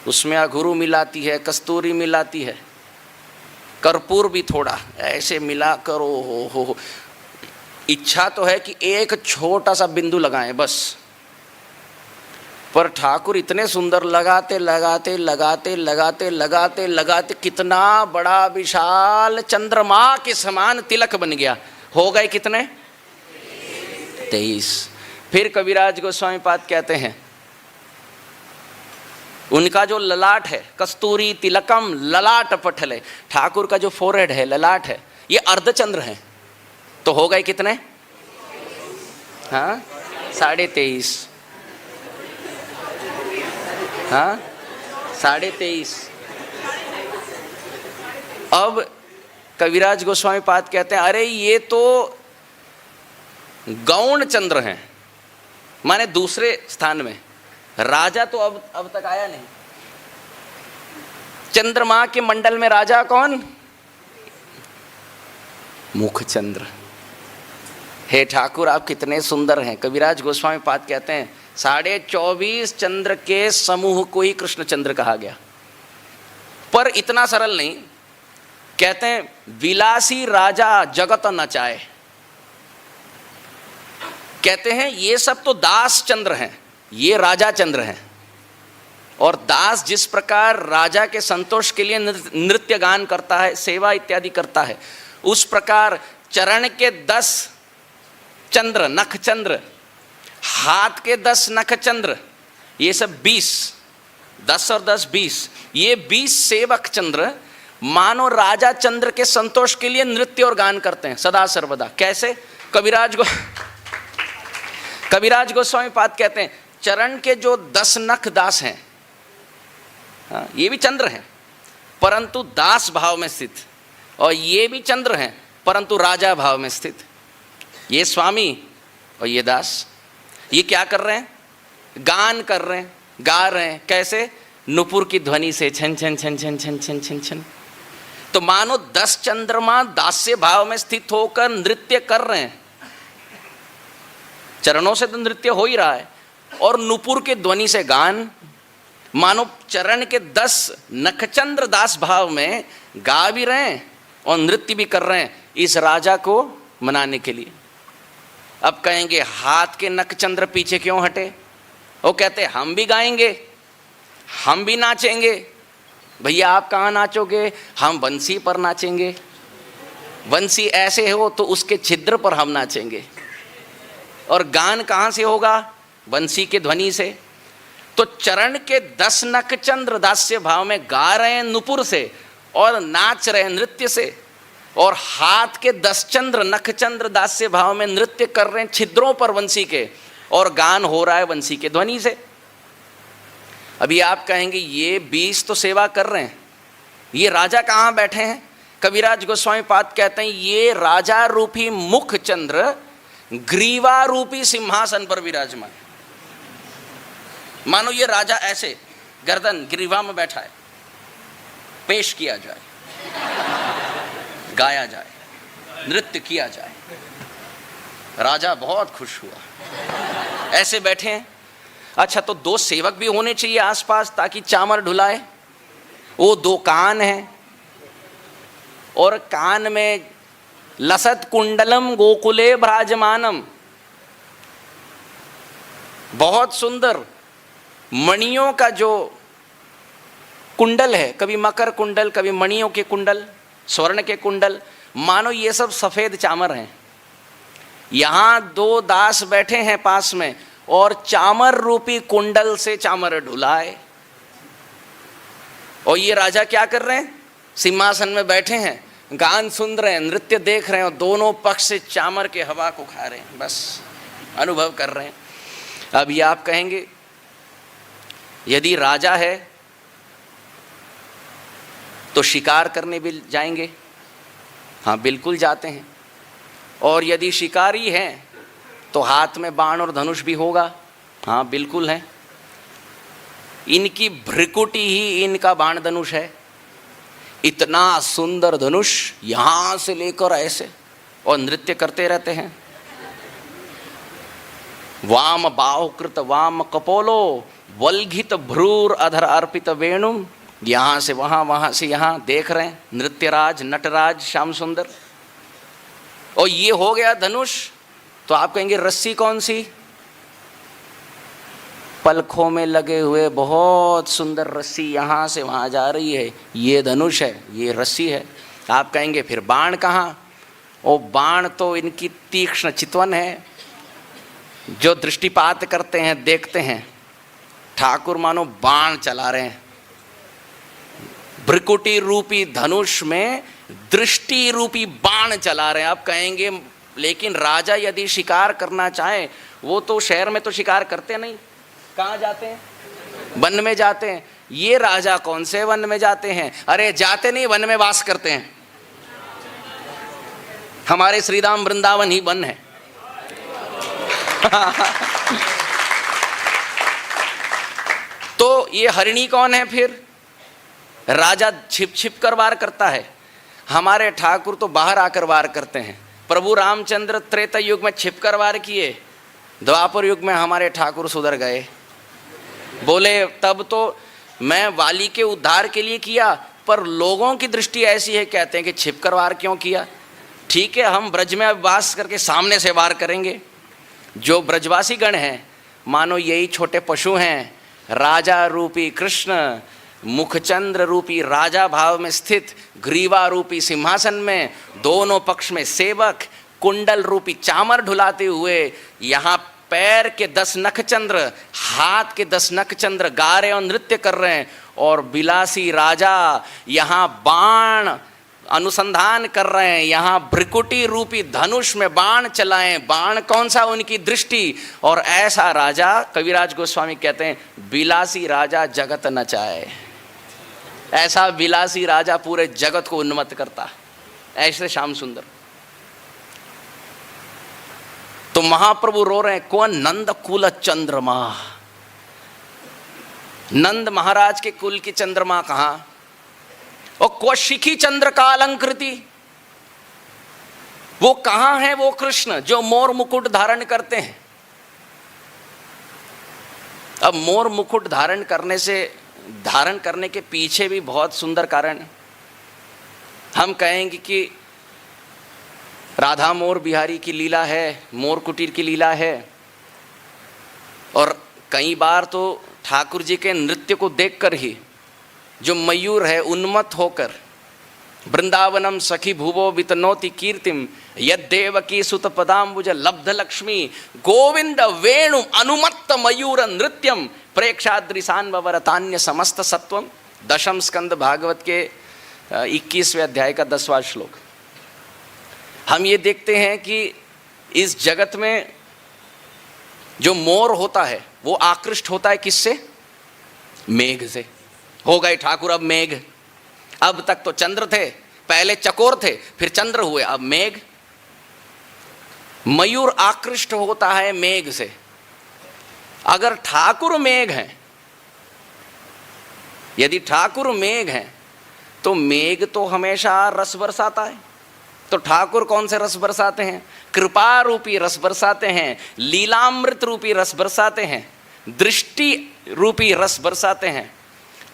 उसमें अघुरु मिलाती है, कस्तूरी मिलाती है, कर्पूर भी थोड़ा ऐसे मिला करो। हो इच्छा तो है कि एक छोटा सा बिंदु लगाएं बस, पर ठाकुर इतने सुंदर लगाते लगाते लगाते लगाते लगाते लगाते कितना बड़ा विशाल चंद्रमा के समान तिलक बन गया। हो गए कितने? 23। फिर कविराज गोस्वामी पाद कहते हैं उनका जो ललाट है, कस्तूरी तिलकम ललाट पटल है, ठाकुर का जो फोरहेड है, ललाट है, ये अर्धचंद्र है। तो हो गए कितने? हाँ, 23.5। हाँ, 23.5। अब कविराज गोस्वामी पाद कहते हैं अरे ये तो गौण चंद्र हैं, माने दूसरे स्थान में। राजा तो अब तक आया नहीं। चंद्रमा के मंडल में राजा कौन? मुख चंद्र। हे ठाकुर आप कितने सुंदर हैं। कविराज गोस्वामी पाद कहते हैं 24.5 चंद्र के समूह को ही कृष्ण चंद्र कहा गया। पर इतना सरल नहीं, कहते हैं विलासी राजा जगत नचाए। कहते हैं ये सब तो दास चंद्र हैं, ये राजा चंद्र हैं। और दास जिस प्रकार राजा के संतोष के लिए नृत्य गान करता है, सेवा इत्यादि करता है, उस प्रकार चरण के 10 चंद्र, नख चंद्र, हाथ के 10 नख चंद्र, ये सब 20, 10 और 10 20, ये 20 सेवक चंद्र मानो राजा चंद्र के संतोष के लिए नृत्य और गान करते हैं सदा सर्वदा। कैसे? कविराज गोस्वामी पाद कहते हैं चरण के जो 10 नख दास हैं, हाँ, ये भी चंद्र हैं परंतु दास भाव में स्थित, और ये भी चंद्र हैं परंतु राजा भाव में स्थित। ये स्वामी और ये दास, ये क्या कर रहे हैं? गान कर रहे हैं, गा रहे हैं। कैसे? नुपुर की ध्वनि से, छन छन छन छन छन छन छन छन। तो मानो 10 चंद्रमा दास्य भाव में स्थित होकर नृत्य कर रहे हैं। चरणों से तो नृत्य हो ही रहा है, और नुपुर के ध्वनि से गान, मानो चरण के 10 नखचंद्र दास भाव में गा भी रहे हैं और नृत्य भी कर रहे हैं इस राजा को मनाने के लिए। अब कहेंगे हाथ के नखचंद्र पीछे क्यों हटे? वो कहते हम भी गाएंगे, हम भी नाचेंगे। भैया आप कहाँ नाचोगे? हम बंसी पर नाचेंगे। बंसी ऐसे हो तो उसके छिद्र पर हम नाचेंगे। और गान कहाँ से होगा? बंसी के ध्वनि से। तो चरण के 10 नखचंद्र दास्य भाव में गा रहे हैं नुपुर से और नाच रहे हैं नृत्य से, और हाथ के 10 चंद्र नखचंद्र दास्य भाव में नृत्य कर रहे हैं छिद्रों पर बंसी के, और गान हो रहा है बंसी के ध्वनि से। अभी आप कहेंगे ये 20 तो सेवा कर रहे हैं, ये राजा कहाँ बैठे हैं? कविराज गोस्वामी पाद कहते हैं ये राजा रूपी मुख चंद्र ग्रीवा रूपी सिंहासन पर विराजमान। मानो ये राजा ऐसे गर्दन ग्रीवा में बैठा है, पेश किया जाए, गाया जाए, नृत्य किया जाए। राजा बहुत खुश हुआ, ऐसे बैठे हैं। अच्छा, तो 2 सेवक भी होने चाहिए आसपास ताकि चामर ढुलाए। वो 2 कान हैं, और कान में लसत कुंडलम गोकुले भ्राजमानम, बहुत सुंदर मणियों का जो कुंडल है, कभी मकर कुंडल, कभी मणियों के कुंडल, स्वर्ण के कुंडल, मानो ये सब सफेद चामर हैं। यहाँ 2 दास बैठे हैं पास में, और चामर रूपी कुंडल से चामर ढुलाए। और ये राजा क्या कर रहे हैं? सिंहासन में बैठे हैं, गान सुन रहे हैं, नृत्य देख रहे हैं, और दोनों पक्ष से चामर के हवा को खा रहे हैं, बस अनुभव कर रहे हैं। अब ये आप कहेंगे यदि राजा है तो शिकार करने भी जाएंगे? हाँ, बिल्कुल जाते हैं। और यदि शिकारी हैं तो हाथ में बाण और धनुष भी होगा? हाँ, बिल्कुल है। इनकी भ्रिकुटी ही इनका बाण धनुष है। इतना सुंदर धनुष यहां से लेकर ऐसे, और नृत्य करते रहते हैं। वाम बाहुकृत वाम कपोलो वल्घित भ्रूर अधर अर्पित वेणुम, यहां से वहां, वहां से यहां देख रहे हैं नृत्यराज नटराज श्याम सुंदर। और ये हो गया धनुष। तो आप कहेंगे रस्सी कौन सी? पलखों में लगे हुए बहुत सुंदर रस्सी यहां से वहां जा रही है, ये धनुष है, ये रस्सी है। आप कहेंगे फिर बाण कहाँ? ओ बाण तो इनकी तीक्ष्ण चितवन है, जो दृष्टिपात करते हैं, देखते हैं। ठाकुर मानो बाण चला रहे हैं। भ्रिकुटी रूपी धनुष में दृष्टि रूपी बाण चला रहे हैं। आप कहेंगे लेकिन राजा यदि शिकार करना चाहे, वो तो शहर में तो शिकार करते नहीं, कहाँ जाते हैं? वन में जाते हैं। ये राजा कौन से वन में जाते हैं? अरे जाते नहीं, वन में वास करते हैं। हमारे श्रीधाम वृंदावन ही वन है। तो ये हरिणी कौन है फिर? राजा छिप छिप कर वार करता है, हमारे ठाकुर तो बाहर आकर वार करते हैं। प्रभु रामचंद्र त्रेता युग में छिप कर वार किए, द्वापर युग में हमारे ठाकुर सुधर गए। बोले तब तो मैं वाली के उद्धार के लिए किया, पर लोगों की दृष्टि ऐसी है, कहते हैं कि छिप कर वार क्यों किया? ठीक है, हम ब्रज में वास करके सामने से वार करेंगे। जो ब्रजवासी गण हैं, मानो यही छोटे पशु हैं। राजा रूपी कृष्ण मुखचंद्र रूपी राजा भाव में स्थित, ग्रीवा रूपी सिंहासन में, दोनों पक्ष में सेवक, कुंडल रूपी चामर ढुलाते हुए, यहाँ पैर के 10 नखचंद्र, हाथ के 10 नखचंद्र गा रहे और नृत्य कर रहे हैं। और बिलासी राजा यहाँ बाण अनुसंधान कर रहे हैं, यहाँ भ्रिकुटी रूपी धनुष में बाण चलाएं। बाण कौन सा? उनकी दृष्टि। और ऐसा राजा, कविराज गोस्वामी कहते हैं, बिलासी राजा जगत नचाए। ऐसा विलासी राजा पूरे जगत को उन्मत्त करता है। ऐसे श्याम सुंदर। तो महाप्रभु रो रहे हैं, कौन? नंद कुल चंद्रमा। नंद महाराज के कुल की चंद्रमा कहां? और कौशिकी चंद्र का अलंकृति, वो कहां है? वो कृष्ण जो मोर मुकुट धारण करते हैं। अब मोर मुकुट धारण करने के पीछे भी बहुत सुंदर कारण है। हम कहेंगे कि राधा मोर बिहारी की लीला है, मोर कुटीर की लीला है। और कई बार तो ठाकुर जी के नृत्य को देखकर ही जो मयूर है उन्मत्त होकर, वृंदावनम सखी भुवो वितनोति कीर्तिम यद्देवकी सुत पदाम्बुज लब्ध लक्ष्मी गोविंद वेणु अनुमत्त मयूर नृत्यम प्रेक्षाद्रिसान्वरतान्य समस्त सत्वम। दशम स्कंद भागवत के 21वें अध्याय का 10वां श्लोक। हम ये देखते हैं कि इस जगत में जो मोर होता है वो आकृष्ट होता है किससे? मेघ से। हो गए ठाकुर अब मेघ। अब तक तो चंद्र थे, पहले चकोर थे, फिर चंद्र हुए, अब मेघ। मयूर आकृष्ट होता है मेघ से। अगर ठाकुर मेघ हैं, यदि ठाकुर मेघ हैं, तो मेघ तो हमेशा रस बरसाता है। तो ठाकुर कौन से रस बरसाते हैं? कृपा रूपी रस बरसाते हैं, लीलामृत रूपी रस बरसाते हैं, दृष्टि रूपी रस बरसाते हैं।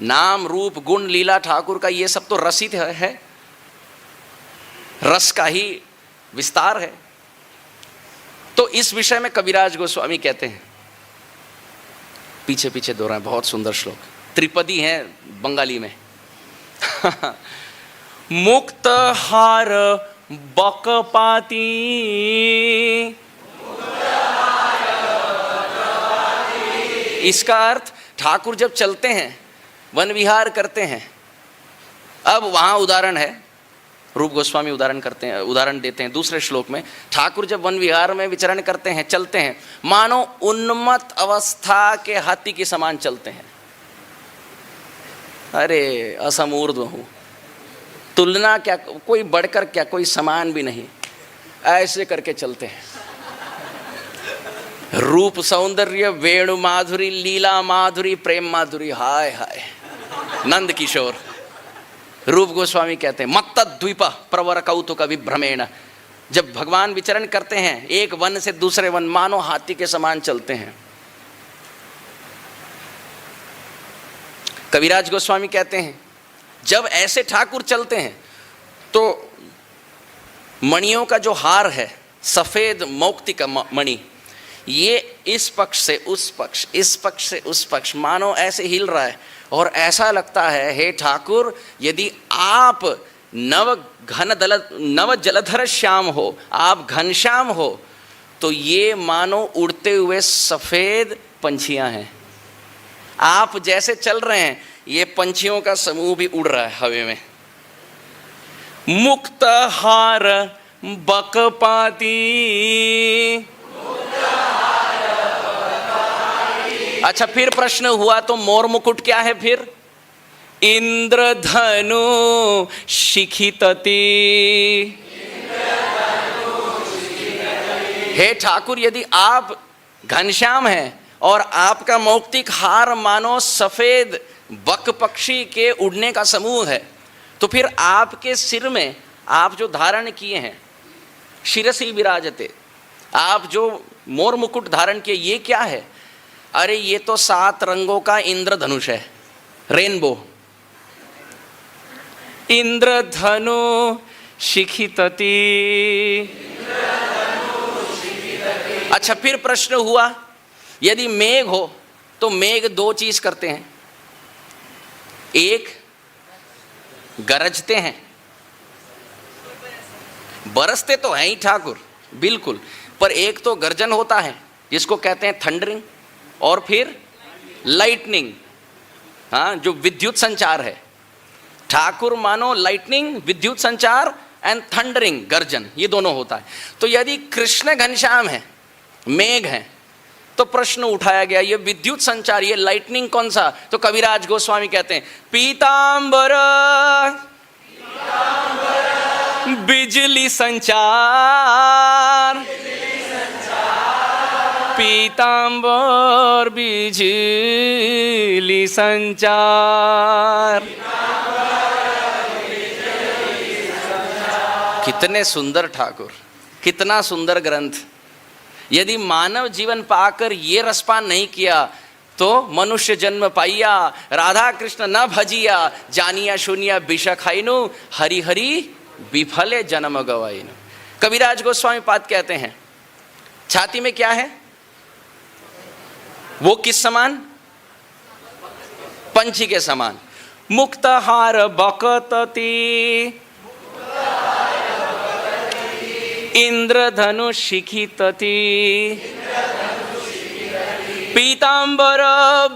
नाम रूप गुण लीला ठाकुर का ये सब तो रसित है, रस का ही विस्तार है। तो इस विषय में कविराज गोस्वामी कहते हैं, पीछे पीछे दोहराएं, बहुत सुंदर श्लोक, त्रिपदी है बंगाली में। मुक्त हार बकपाती, इसका अर्थ ठाकुर जब चलते हैं, वन विहार करते हैं। अब वहां उदाहरण है, रूप गोस्वामी उदाहरण देते हैं दूसरे श्लोक में। ठाकुर जब वन विहार में विचरण करते हैं, चलते हैं, मानो उन्मत्त अवस्था के हाथी के समान चलते हैं। अरे असमूर्ध्व हूं, तुलना क्या, कोई बढ़कर क्या, कोई समान भी नहीं, ऐसे करके चलते हैं। रूप सौंदर्य, वेणु माधुरी, लीला माधुरी, प्रेम माधुरी, हाय हाय नंद किशोर। रूप गोस्वामी कहते हैं मत्तद्वीप प्रवर कौतुक विभ्रमेण, जब भगवान विचरण करते हैं एक वन से दूसरे वन मानो हाथी के समान चलते हैं। कविराज गोस्वामी कहते हैं जब ऐसे ठाकुर चलते हैं तो मणियों का जो हार है, सफेद मौक्तिक मणि, ये इस पक्ष से उस पक्ष, इस पक्ष से उस पक्ष मानो ऐसे हिल रहा है और ऐसा लगता है हे ठाकुर यदि आप नव जलधर श्याम हो, आप घनश्याम हो, तो ये मानो उड़ते हुए सफेद पंछियां हैं। आप जैसे चल रहे हैं ये पंछियों का समूह भी उड़ रहा है हवा में। मुक्त हार बकपाती, अच्छा फिर प्रश्न हुआ तो मोर मुकुट क्या है फिर? इंद्रधनु शिखितति। हे ठाकुर यदि आप घनश्याम हैं और आपका मौक्तिक हार मानो सफेद बक पक्षी के उड़ने का समूह है, तो फिर आपके सिर में आप जो धारण किए हैं शिरसी विराजते, आप जो मोर मुकुट धारण किए ये क्या है? अरे ये तो 7 रंगों का इंद्रधनुष है, रेनबो। इंद्रधनु शिखितति। अच्छा फिर प्रश्न हुआ यदि मेघ हो तो मेघ 2 चीज करते हैं, एक गरजते हैं, बरसते तो हैं ही ठाकुर बिल्कुल, पर एक तो गर्जन होता है जिसको कहते हैं थंडरिंग, और फिर लाइटनिंग, हाँ जो विद्युत संचार है। ठाकुर मानो लाइटनिंग, विद्युत संचार एंड थंडरिंग, गर्जन, ये दोनों होता है। तो यदि कृष्ण घनश्याम है, मेघ है, तो प्रश्न उठाया गया ये विद्युत संचार, ये लाइटनिंग कौन सा? तो कविराज गोस्वामी कहते हैं पीतांबर बिजली संचार, पीतांबर बिजली संचार। कितने सुंदर ठाकुर, कितना सुंदर ग्रंथ। यदि मानव जीवन पाकर ये रसपान नहीं किया तो मनुष्य जन्म पाइया, राधा कृष्ण न भजिया, जानिया शून्या विष खाइनु, हरि हरि विफले जन्म गवाइनु। कविराज गोस्वामी पाद कहते हैं छाती में क्या है? वो किस समान? पंछी के समान। मुक्तहार बकतति, इंद्रधनु शिखितति, पीतांबर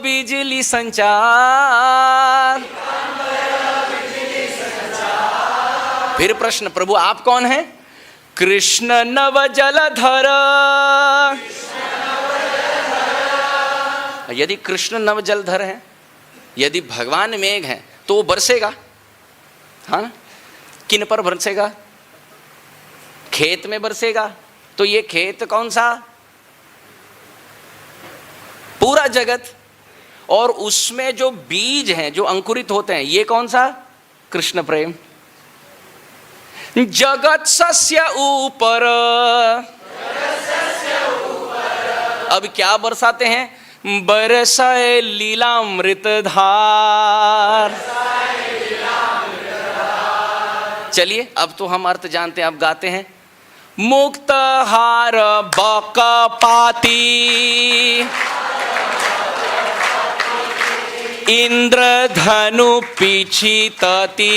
बिजली संचार। फिर प्रश्न, प्रभु आप कौन हैं? कृष्ण नव जलधर। यदि कृष्ण नव जलधर हैं, यदि भगवान मेघ हैं, तो वो बरसेगा, हाँ किन पर बरसेगा? खेत में बरसेगा। तो ये खेत कौन सा? पूरा जगत। और उसमें जो बीज हैं, जो अंकुरित होते हैं, ये कौन सा? कृष्ण प्रेम। जगत सस्य ऊपर, अब क्या बरसाते हैं? बरसाए लीलामृत धार। चलिए अब तो हम अर्थ जानते हैं, अब गाते हैं। मुक्तहार बकपाती, इंद्रधनु पिछितति,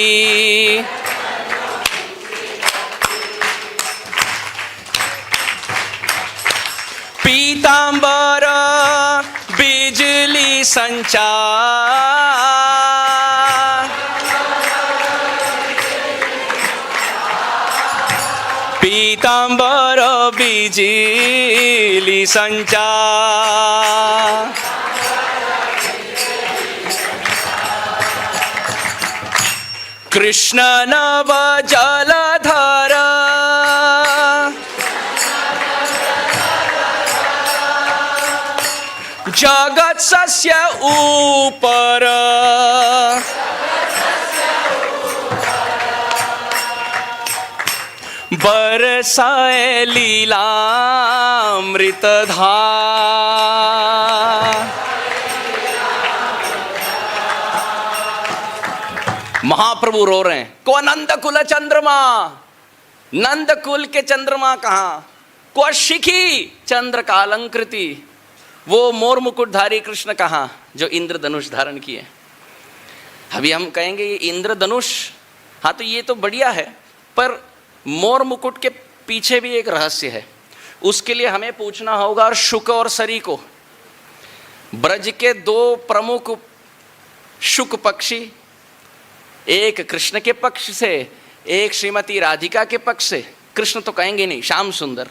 पीतांबर बिजली संचार, पीतांबर बिजली संचार। कृष्ण नव जलधर, जगत सस्य ऊपर, बरसाए लीलामृत धार। महाप्रभु रो रहे हैं, को नंद कुल चंद्रमा, नंद कुल के चंद्रमा कहां, को शिखी चंद्र का अलंकृति, वो मोर मुकुटधारी कृष्ण कहां जो इंद्रधनुष धारण किए। अभी हम कहेंगे ये इंद्रधनुष, हाँ तो ये तो बढ़िया है, पर मोर मुकुट के पीछे भी एक रहस्य है। उसके लिए हमें पूछना होगा शुक और सरी को। ब्रज के दो प्रमुख शुक पक्षी, एक कृष्ण के पक्ष से, एक श्रीमती राधिका के पक्ष से। कृष्ण तो कहेंगे नहीं, श्याम सुंदर,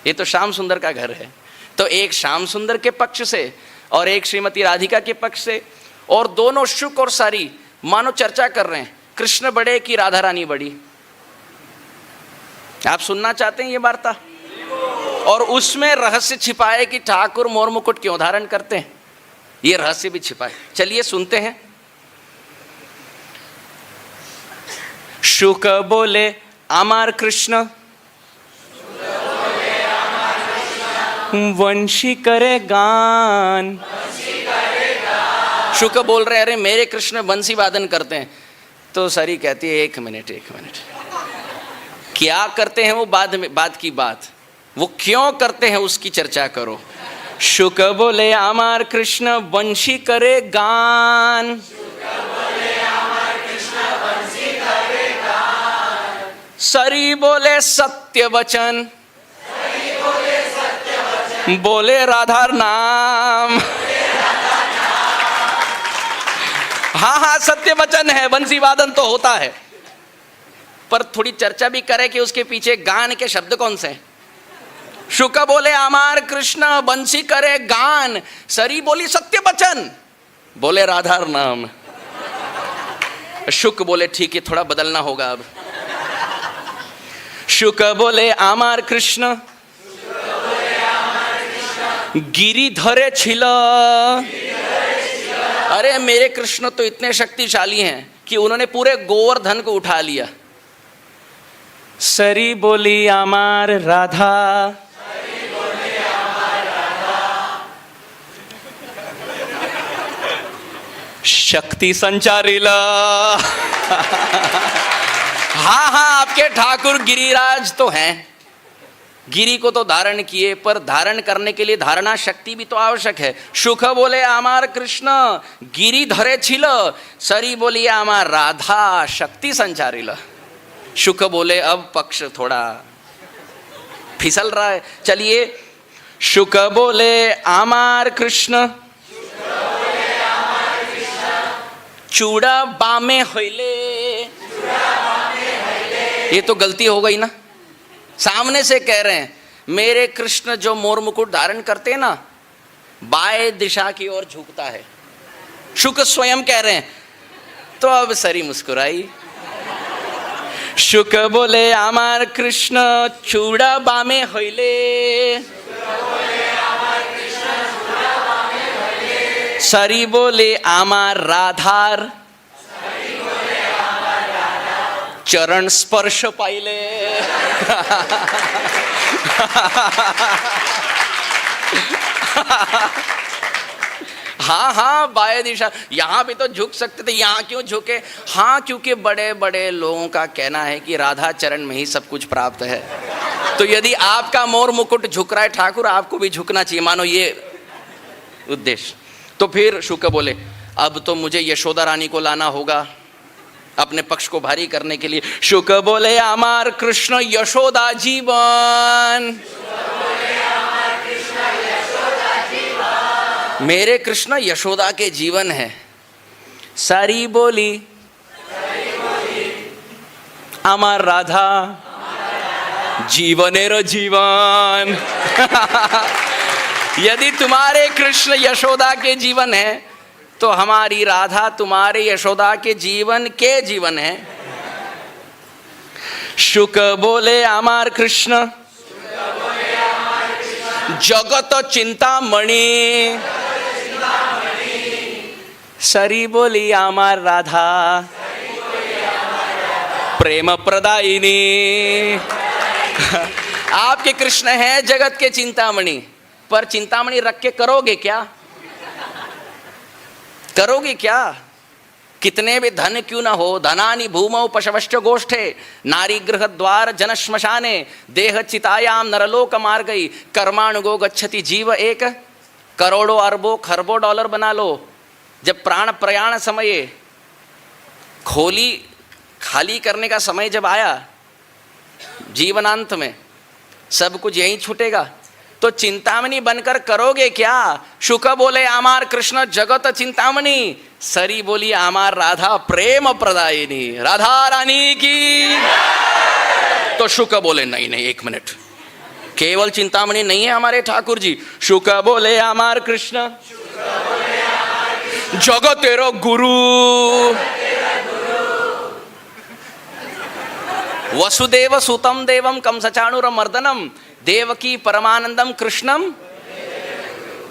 ये तो श्याम सुंदर का घर है, तो एक श्याम सुंदर के पक्ष से और एक श्रीमती राधिका के पक्ष से। और दोनों शुक और सारी मानो चर्चा कर रहे हैं, कृष्ण बड़े कि राधा रानी बड़ी। आप सुनना चाहते हैं ये वार्ता? और उसमें रहस्य छिपा है कि ठाकुर मोर मुकुट क्यों धारण करते हैं, ये रहस्य भी छिपा है। चलिए सुनते हैं। शुक बोले अमर कृष्ण, वंशी करे गान। शुक बोल रहे अरे मेरे कृष्ण बंसी वादन करते हैं। तो सरी कहती है एक मिनट, क्या करते हैं वो बाद में, बात की बात, वो क्यों करते हैं उसकी चर्चा करो। शुक बोले अमर कृष्ण वंशी करे गान। सरी बोले सत्य वचन, बोले राधार नाम। हाँ हाँ सत्य वचन है, बंसी वादन तो होता है, पर थोड़ी चर्चा भी करें कि उसके पीछे गान के शब्द कौन से हैं। शुक बोले अमर कृष्ण बंसी करे गान, सरी बोली सत्य वचन, बोले राधार नाम। शुक बोले ठीक है, थोड़ा बदलना होगा अब। शुक बोले अमर कृष्ण गिरी धरे छिल। अरे मेरे कृष्ण तो इतने शक्तिशाली हैं कि उन्होंने पूरे गोवर्धन को उठा लिया। सरी बोली अमर राधा, शक्ति संचारिला। हाँ हाँ आपके ठाकुर गिरिराज तो हैं, गिरी को तो धारण किए, पर धारण करने के लिए धारणा शक्ति भी तो आवश्यक है। शुक बोले अमर कृष्ण गिरी धरे छिल, सरी बोली अमर राधा शक्ति संचारिल। शुक बोले अब पक्ष थोड़ा फिसल रहा है, चलिए। शुक बोले अमर कृष्ण चूड़ा बामे होइले। ये तो गलती हो गई ना, सामने से कह रहे हैं मेरे कृष्ण जो मोर मुकुट धारण करते हैं ना, बाएं दिशा की ओर झुकता है। शुक स्वयं कह रहे हैं, तो अब सरी मुस्कुराई। शुक बोले अमर कृष्ण चूड़ा बामे होइले। सरी बोले अमर राधार चरण स्पर्श पाइले। हाँ हाँ बाएं दिशा, यहाँ भी तो झुक सकते थे, यहाँ क्यों झुके? हाँ क्योंकि बड़े बड़े लोगों का कहना है कि राधा चरण में ही सब कुछ प्राप्त है। तो यदि आपका मोर मुकुट झुक रहा है ठाकुर, आपको भी झुकना चाहिए, मानो ये उद्देश्य। तो फिर शुक बोले अब तो मुझे यशोदा रानी को लाना होगा अपने पक्ष को भारी करने के लिए। शुक बोले अमर कृष्ण यशोदा जीवन। मेरे कृष्ण यशोदा के जीवन है। सारी बोली अमर राधा जीवनेर जीवन। यदि तुम्हारे कृष्ण यशोदा के जीवन है तो हमारी राधा तुम्हारे यशोदा के जीवन है। शुक बोले अमर कृष्ण जगत चिंतामणि। सरी बोली अमर राधा प्रेम प्रदायिनी। आपके कृष्ण हैं जगत के चिंतामणि, पर चिंतामणि रख के करोगे क्या? करोगे क्या? कितने भी धन क्यों ना हो, धनानि भूमौ पशवश्च गोष्ठे, नारी गृह द्वार जन श्मशाने, देह चितायाम नरलोक मार्गई, कर्माणुगो गच्छति जीव एक। करोड़ों अरबों खरबों डॉलर बना लो, जब प्राण प्रयाण समय खोली खाली करने का समय जब आया, जीवनांत में सब कुछ यहीं छूटेगा, तो चिंतामणि बनकर करोगे क्या? शुक बोले आमार कृष्ण जगत चिंतामणि, सरी बोली आमार राधा प्रेम प्रदायिनी। राधा रानी की। तो शुक बोले नहीं नहीं, एक मिनट, केवल चिंतामणि नहीं है हमारे ठाकुर जी। शुक बोले आमार कृष्ण जगत तेरो गुरु, वसुदेव सुतम देवम कंसचाणूर मर्दनम, देवकी परमानंदम कृष्णम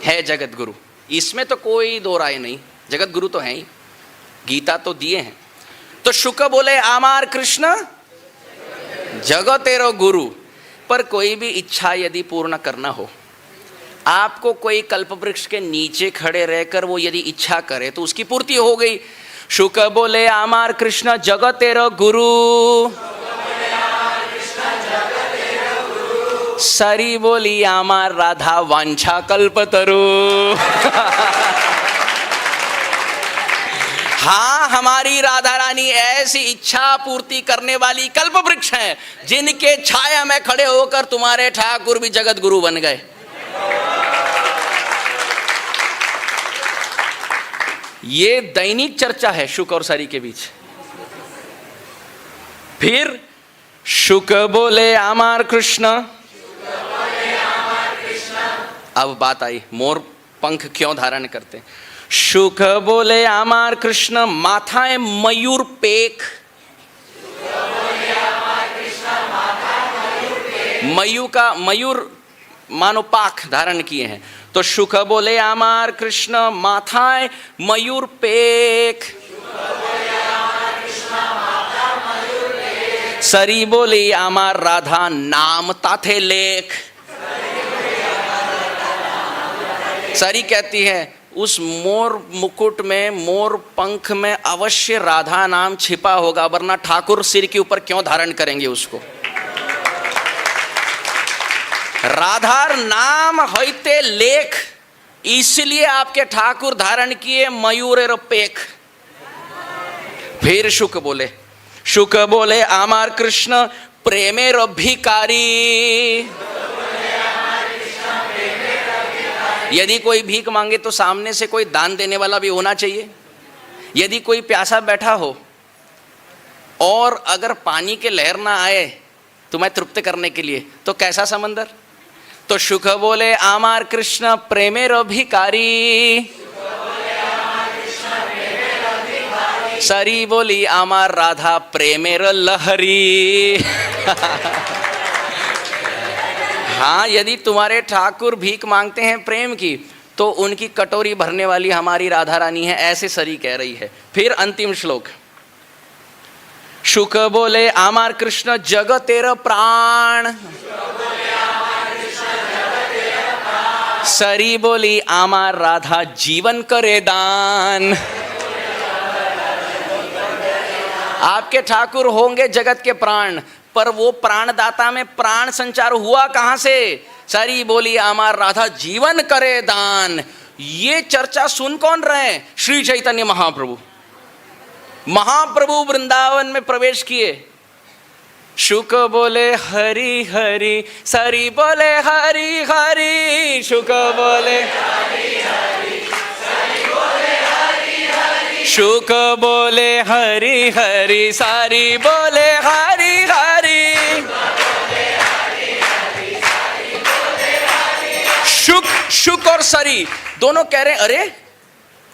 है जगत गुरु। इसमें तो कोई दो राय नहीं, जगत गुरु तो है ही, गीता तो दिए हैं। तो शुक बोले आमार कृष्ण जगत तेरो गुरु। पर कोई भी इच्छा यदि पूर्ण करना हो, आपको कोई कल्प वृक्ष के नीचे खड़े रहकर वो यदि इच्छा करे तो उसकी पूर्ति हो गई। शुक बोले आमार कृष्ण जगत तेरो गुरु, सरी बोली आमार राधा वांछा कल्पतरु। हाँ, हमारी राधा रानी ऐसी इच्छा पूर्ति करने वाली कल्प वृक्ष हैं, जिनके छाया में खड़े होकर तुम्हारे ठाकुर भी जगत गुरु बन गए। ये दैनिक चर्चा है शुक और सरी के बीच। फिर शुक बोले आमार कृष्ण, अब बात आई मोर पंख क्यों धारण करते। शुक बोले आमार कृष्ण माथाए मयूर पेख, मयूर मानो पाख धारण किए हैं। तो शुक बोले आमार कृष्ण माथाए मयूर पेख, सरी बोली आमार राधा नाम ताथे लेख। सरी कहती है उस मोर मुकुट में, मोर पंख में अवश्य राधा नाम छिपा होगा, वरना ठाकुर सिर के ऊपर क्यों धारण करेंगे उसको। राधार नाम होते लेख, इसलिए आपके ठाकुर धारण किए मयूर पेख। फिर शुक बोले आमार कृष्ण प्रेमेर भिकारी। यदि कोई भीख मांगे तो सामने से कोई दान देने वाला भी होना चाहिए। यदि कोई प्यासा बैठा हो और अगर पानी के लहर ना आए तुम्हें तृप्त करने के लिए, तो कैसा समंदर। तो शुक बोले आमार कृष्ण प्रेमेर भिकारी, सरी बोली आमार राधा प्रेमेर लहरी। हाँ, यदि तुम्हारे ठाकुर भीख मांगते हैं प्रेम की, तो उनकी कटोरी भरने वाली हमारी राधा रानी है, ऐसे सरी कह रही है। फिर अंतिम श्लोक। शुक बोले आमार कृष्ण जग तेरा प्राण, सरी बोली आमार राधा जीवन करे दान। आपके ठाकुर होंगे जगत के प्राण, पर वो प्राणदाता में प्राण संचार हुआ कहां से। सरी बोली आमार राधा जीवन करे दान। ये चर्चा सुन कौन रहे। श्री चैतन्य महाप्रभु। महाप्रभु वृंदावन में प्रवेश किए। शुक बोले हरि हरि, सरी बोले हरि हरि। शुक बोले शुक बोले हरि हरि, सारी बोले हरि हरि। शुक और सरी दोनों कह रहे हैं अरे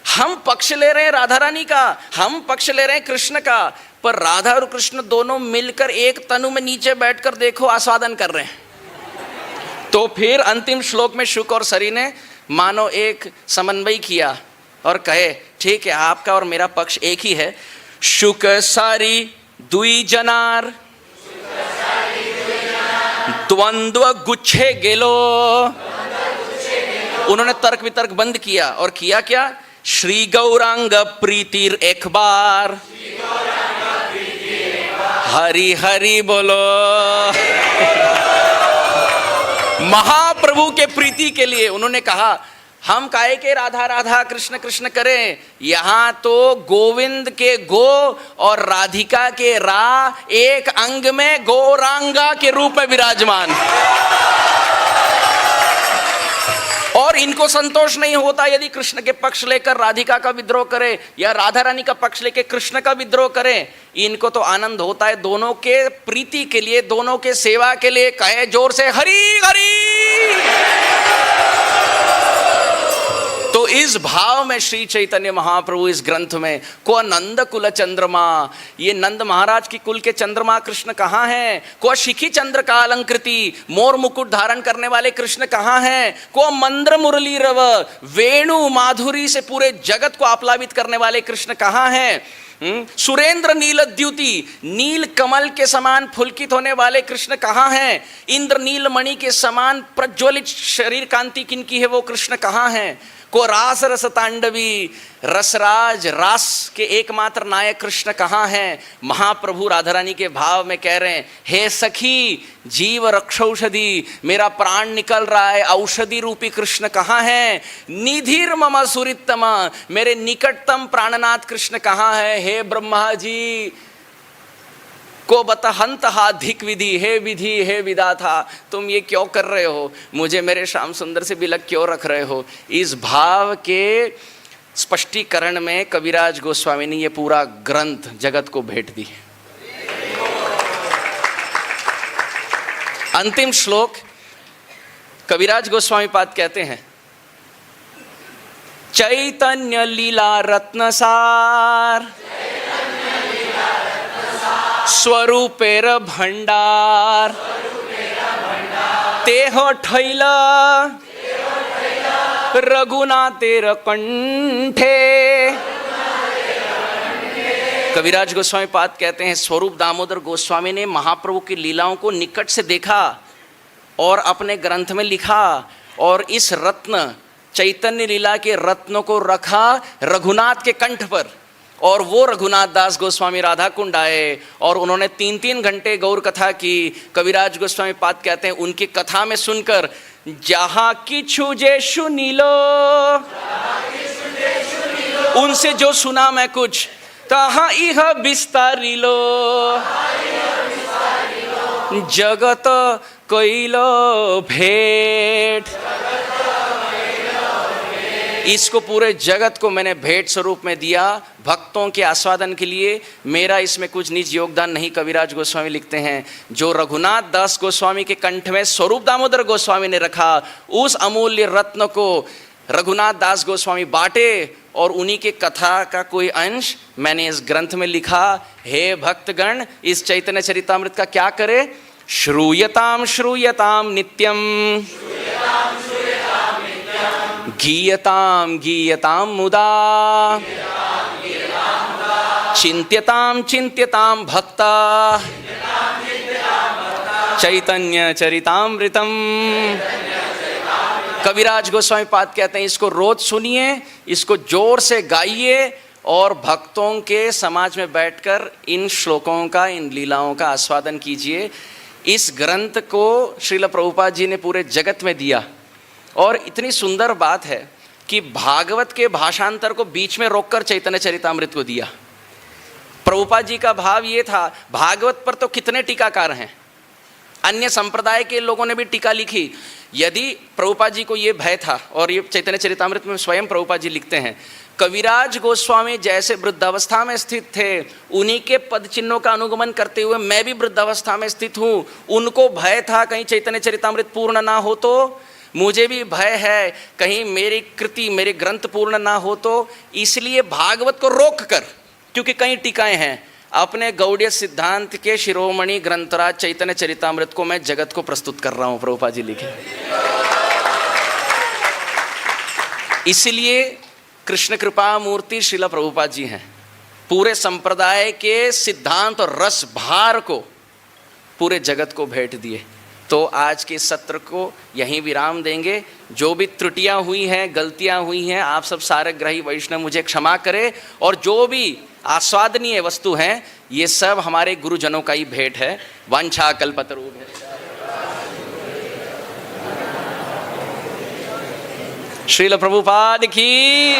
हम पक्ष ले रहे हैं राधा रानी का, हम पक्ष ले रहे हैं कृष्ण का, पर राधा और कृष्ण दोनों मिलकर एक तनु में नीचे बैठकर देखो आस्वादन कर रहे हैं। तो फिर अंतिम श्लोक में शुक और सरी ने मानो एक समन्वय किया और कहे ठीक है, आपका और मेरा पक्ष एक ही है। शुक सारी दुई जनार द्वंद्व गुच्छे गेलो। उन्होंने तर्क वितर्क बंद किया और किया क्या? श्री गौरांग प्रीतिर एक बार, हरि हरि बोलो। महाप्रभु के प्रीति के लिए उन्होंने कहा हम काहे के राधा राधा कृष्ण कृष्ण करें, यहां तो गोविंद के गो और राधिका के रा एक अंग में गौरांगा के रूप में विराजमान। और इनको संतोष नहीं होता यदि कृष्ण के पक्ष लेकर राधिका का विद्रोह करे या राधा रानी का पक्ष लेकर कृष्ण का विद्रोह करे। इनको तो आनंद होता है दोनों के प्रीति के लिए, दोनों के सेवा के लिए। कहे जोर से हरि हरि। तो इस भाव में श्री चैतन्य महाप्रभु इस ग्रंथ में को नंद कुल चंद्रमा, ये नंद महाराज की कुल के चंद्रमा कृष्ण कहाँ हैं? को शिखी चंद्र का अलंकृति मोर मुकुट धारण करने वाले कृष्ण कहाँ हैं? को मंद्र मुरली रव वेणु माधुरी से पूरे जगत को आप्लावित करने वाले कृष्ण कहाँ हैं? सुरेंद्र नील द्युति, नील कमल के समान फुलकित होने वाले कृष्ण कहाँ हैं? इंद्र नील मणि के समान प्रज्वलित शरीर कांति किनकी है, वो कृष्ण कहाँ हैं? को रास रस तांडवी, रसराज रास के एकमात्र नायक कृष्ण कहाँ हैं? महाप्रभु राधा रानी के भाव में कह रहे हैं, हे सखी जीव रक्षौषधि, मेरा प्राण निकल रहा है, औषधि रूपी कृष्ण कहाँ हैं? निधिर मम सुरितम, मेरे निकटतम प्राणनाथ कृष्ण कहाँ है? हे ब्रह्मा जी को बता हंत हाधिक विधि, हे विधि हे विधाता, तुम ये क्यों कर रहे हो? मुझे मेरे श्याम सुंदर से बिलक क्यों रख रहे हो? इस भाव के स्पष्टीकरण में कविराज गोस्वामी ने ये पूरा ग्रंथ जगत को भेंट दी। अंतिम श्लोक कविराज गोस्वामी पाद कहते हैं, चैतन्य लीला रत्नसार स्वरूपेर भंडार तेह ठैला रघुनाथेर कंठे। कविराज गोस्वामी पाद कहते हैं, स्वरूप दामोदर गोस्वामी ने महाप्रभु की लीलाओं को निकट से देखा और अपने ग्रंथ में लिखा, और इस रत्न चैतन्य लीला के रत्नों को रखा रघुनाथ के कंठ पर। और वो रघुनाथ दास गोस्वामी राधा कुंड आए और उन्होंने 3-3 घंटे गौर कथा की। कविराज गोस्वामी पाद कहते हैं, उनकी कथा में सुनकर जहाँ किछु जे सुनिलो, उनसे जो सुना मैं कुछ, तहाँ इह विस्तारिलो, जगत कइलो भेंट। इसको पूरे जगत को मैंने भेंट स्वरूप में दिया भक्तों के आस्वादन के लिए, मेरा इसमें कुछ निज योगदान नहीं। कविराज गोस्वामी लिखते हैं, जो रघुनाथ दास गोस्वामी के कंठ में स्वरूप दामोदर गोस्वामी ने रखा, उस अमूल्य रत्न को रघुनाथ दास गोस्वामी बांटे और उन्हीं के कथा का कोई अंश मैंने इस ग्रंथ में लिखा। हे भक्तगण, इस चैतन्य चरितामृत का क्या करे? श्रूयताम श्रूयताम नित्यम, गीयताम गीयताम मुदा, चिंत्यताम चिंत्यताम भक्ता, चैतन्य चरितामृतम। कविराज गोस्वामी पाद कहते हैं, इसको रोज सुनिए, इसको जोर से गाइए और भक्तों के समाज में बैठकर इन श्लोकों का, इन लीलाओं का आस्वादन कीजिए। इस ग्रंथ को श्रील प्रभुपाद जी ने पूरे जगत में दिया। और इतनी सुंदर बात है कि भागवत के भाषांतर को बीच में रोककर चैतन्य चरितामृत को दिया। प्रभुपाद जी का भाव ये था, भागवत पर तो कितने टीकाकार हैं, अन्य संप्रदाय के लोगों ने भी टीका लिखी। यदि प्रभुपाद जी को ये भय था, और ये चैतन्य चरितामृत में स्वयं प्रभुपाद जी लिखते हैं, कविराज गोस्वामी जैसे वृद्धावस्था में स्थित थे, उन्हीं के पद चिन्हों का अनुगमन करते हुए मैं भी वृद्धावस्था में स्थित हूँ। उनको भय था कहीं चैतन्य चरितामृत पूर्ण ना हो तो, मुझे भी भय है कहीं मेरी कृति, मेरे ग्रंथ पूर्ण ना हो तो। इसलिए भागवत को रोक कर, क्योंकि कई टीकाएं हैं, अपने गौड़ीय सिद्धांत के शिरोमणि ग्रंथराज चैतन्य चरितामृत को मैं जगत को प्रस्तुत कर रहा हूँ। प्रभुपाद जी लिखे, इसलिए कृष्ण कृपा मूर्ति श्रील प्रभुपाद जी हैं। पूरे संप्रदाय के सिद्धांत और रस भार को पूरे जगत को भेंट दिए। तो आज के सत्र को यहीं विराम देंगे। जो भी त्रुटियां हुई हैं, गलतियां हुई हैं, आप सब सारग्राही वैष्णव मुझे क्षमा करें। और जो भी आस्वादनीय वस्तु हैं, ये सब हमारे गुरुजनों का ही भेंट है। वांछा कल्पतरुभ्यश्च श्रील प्रभुपाद की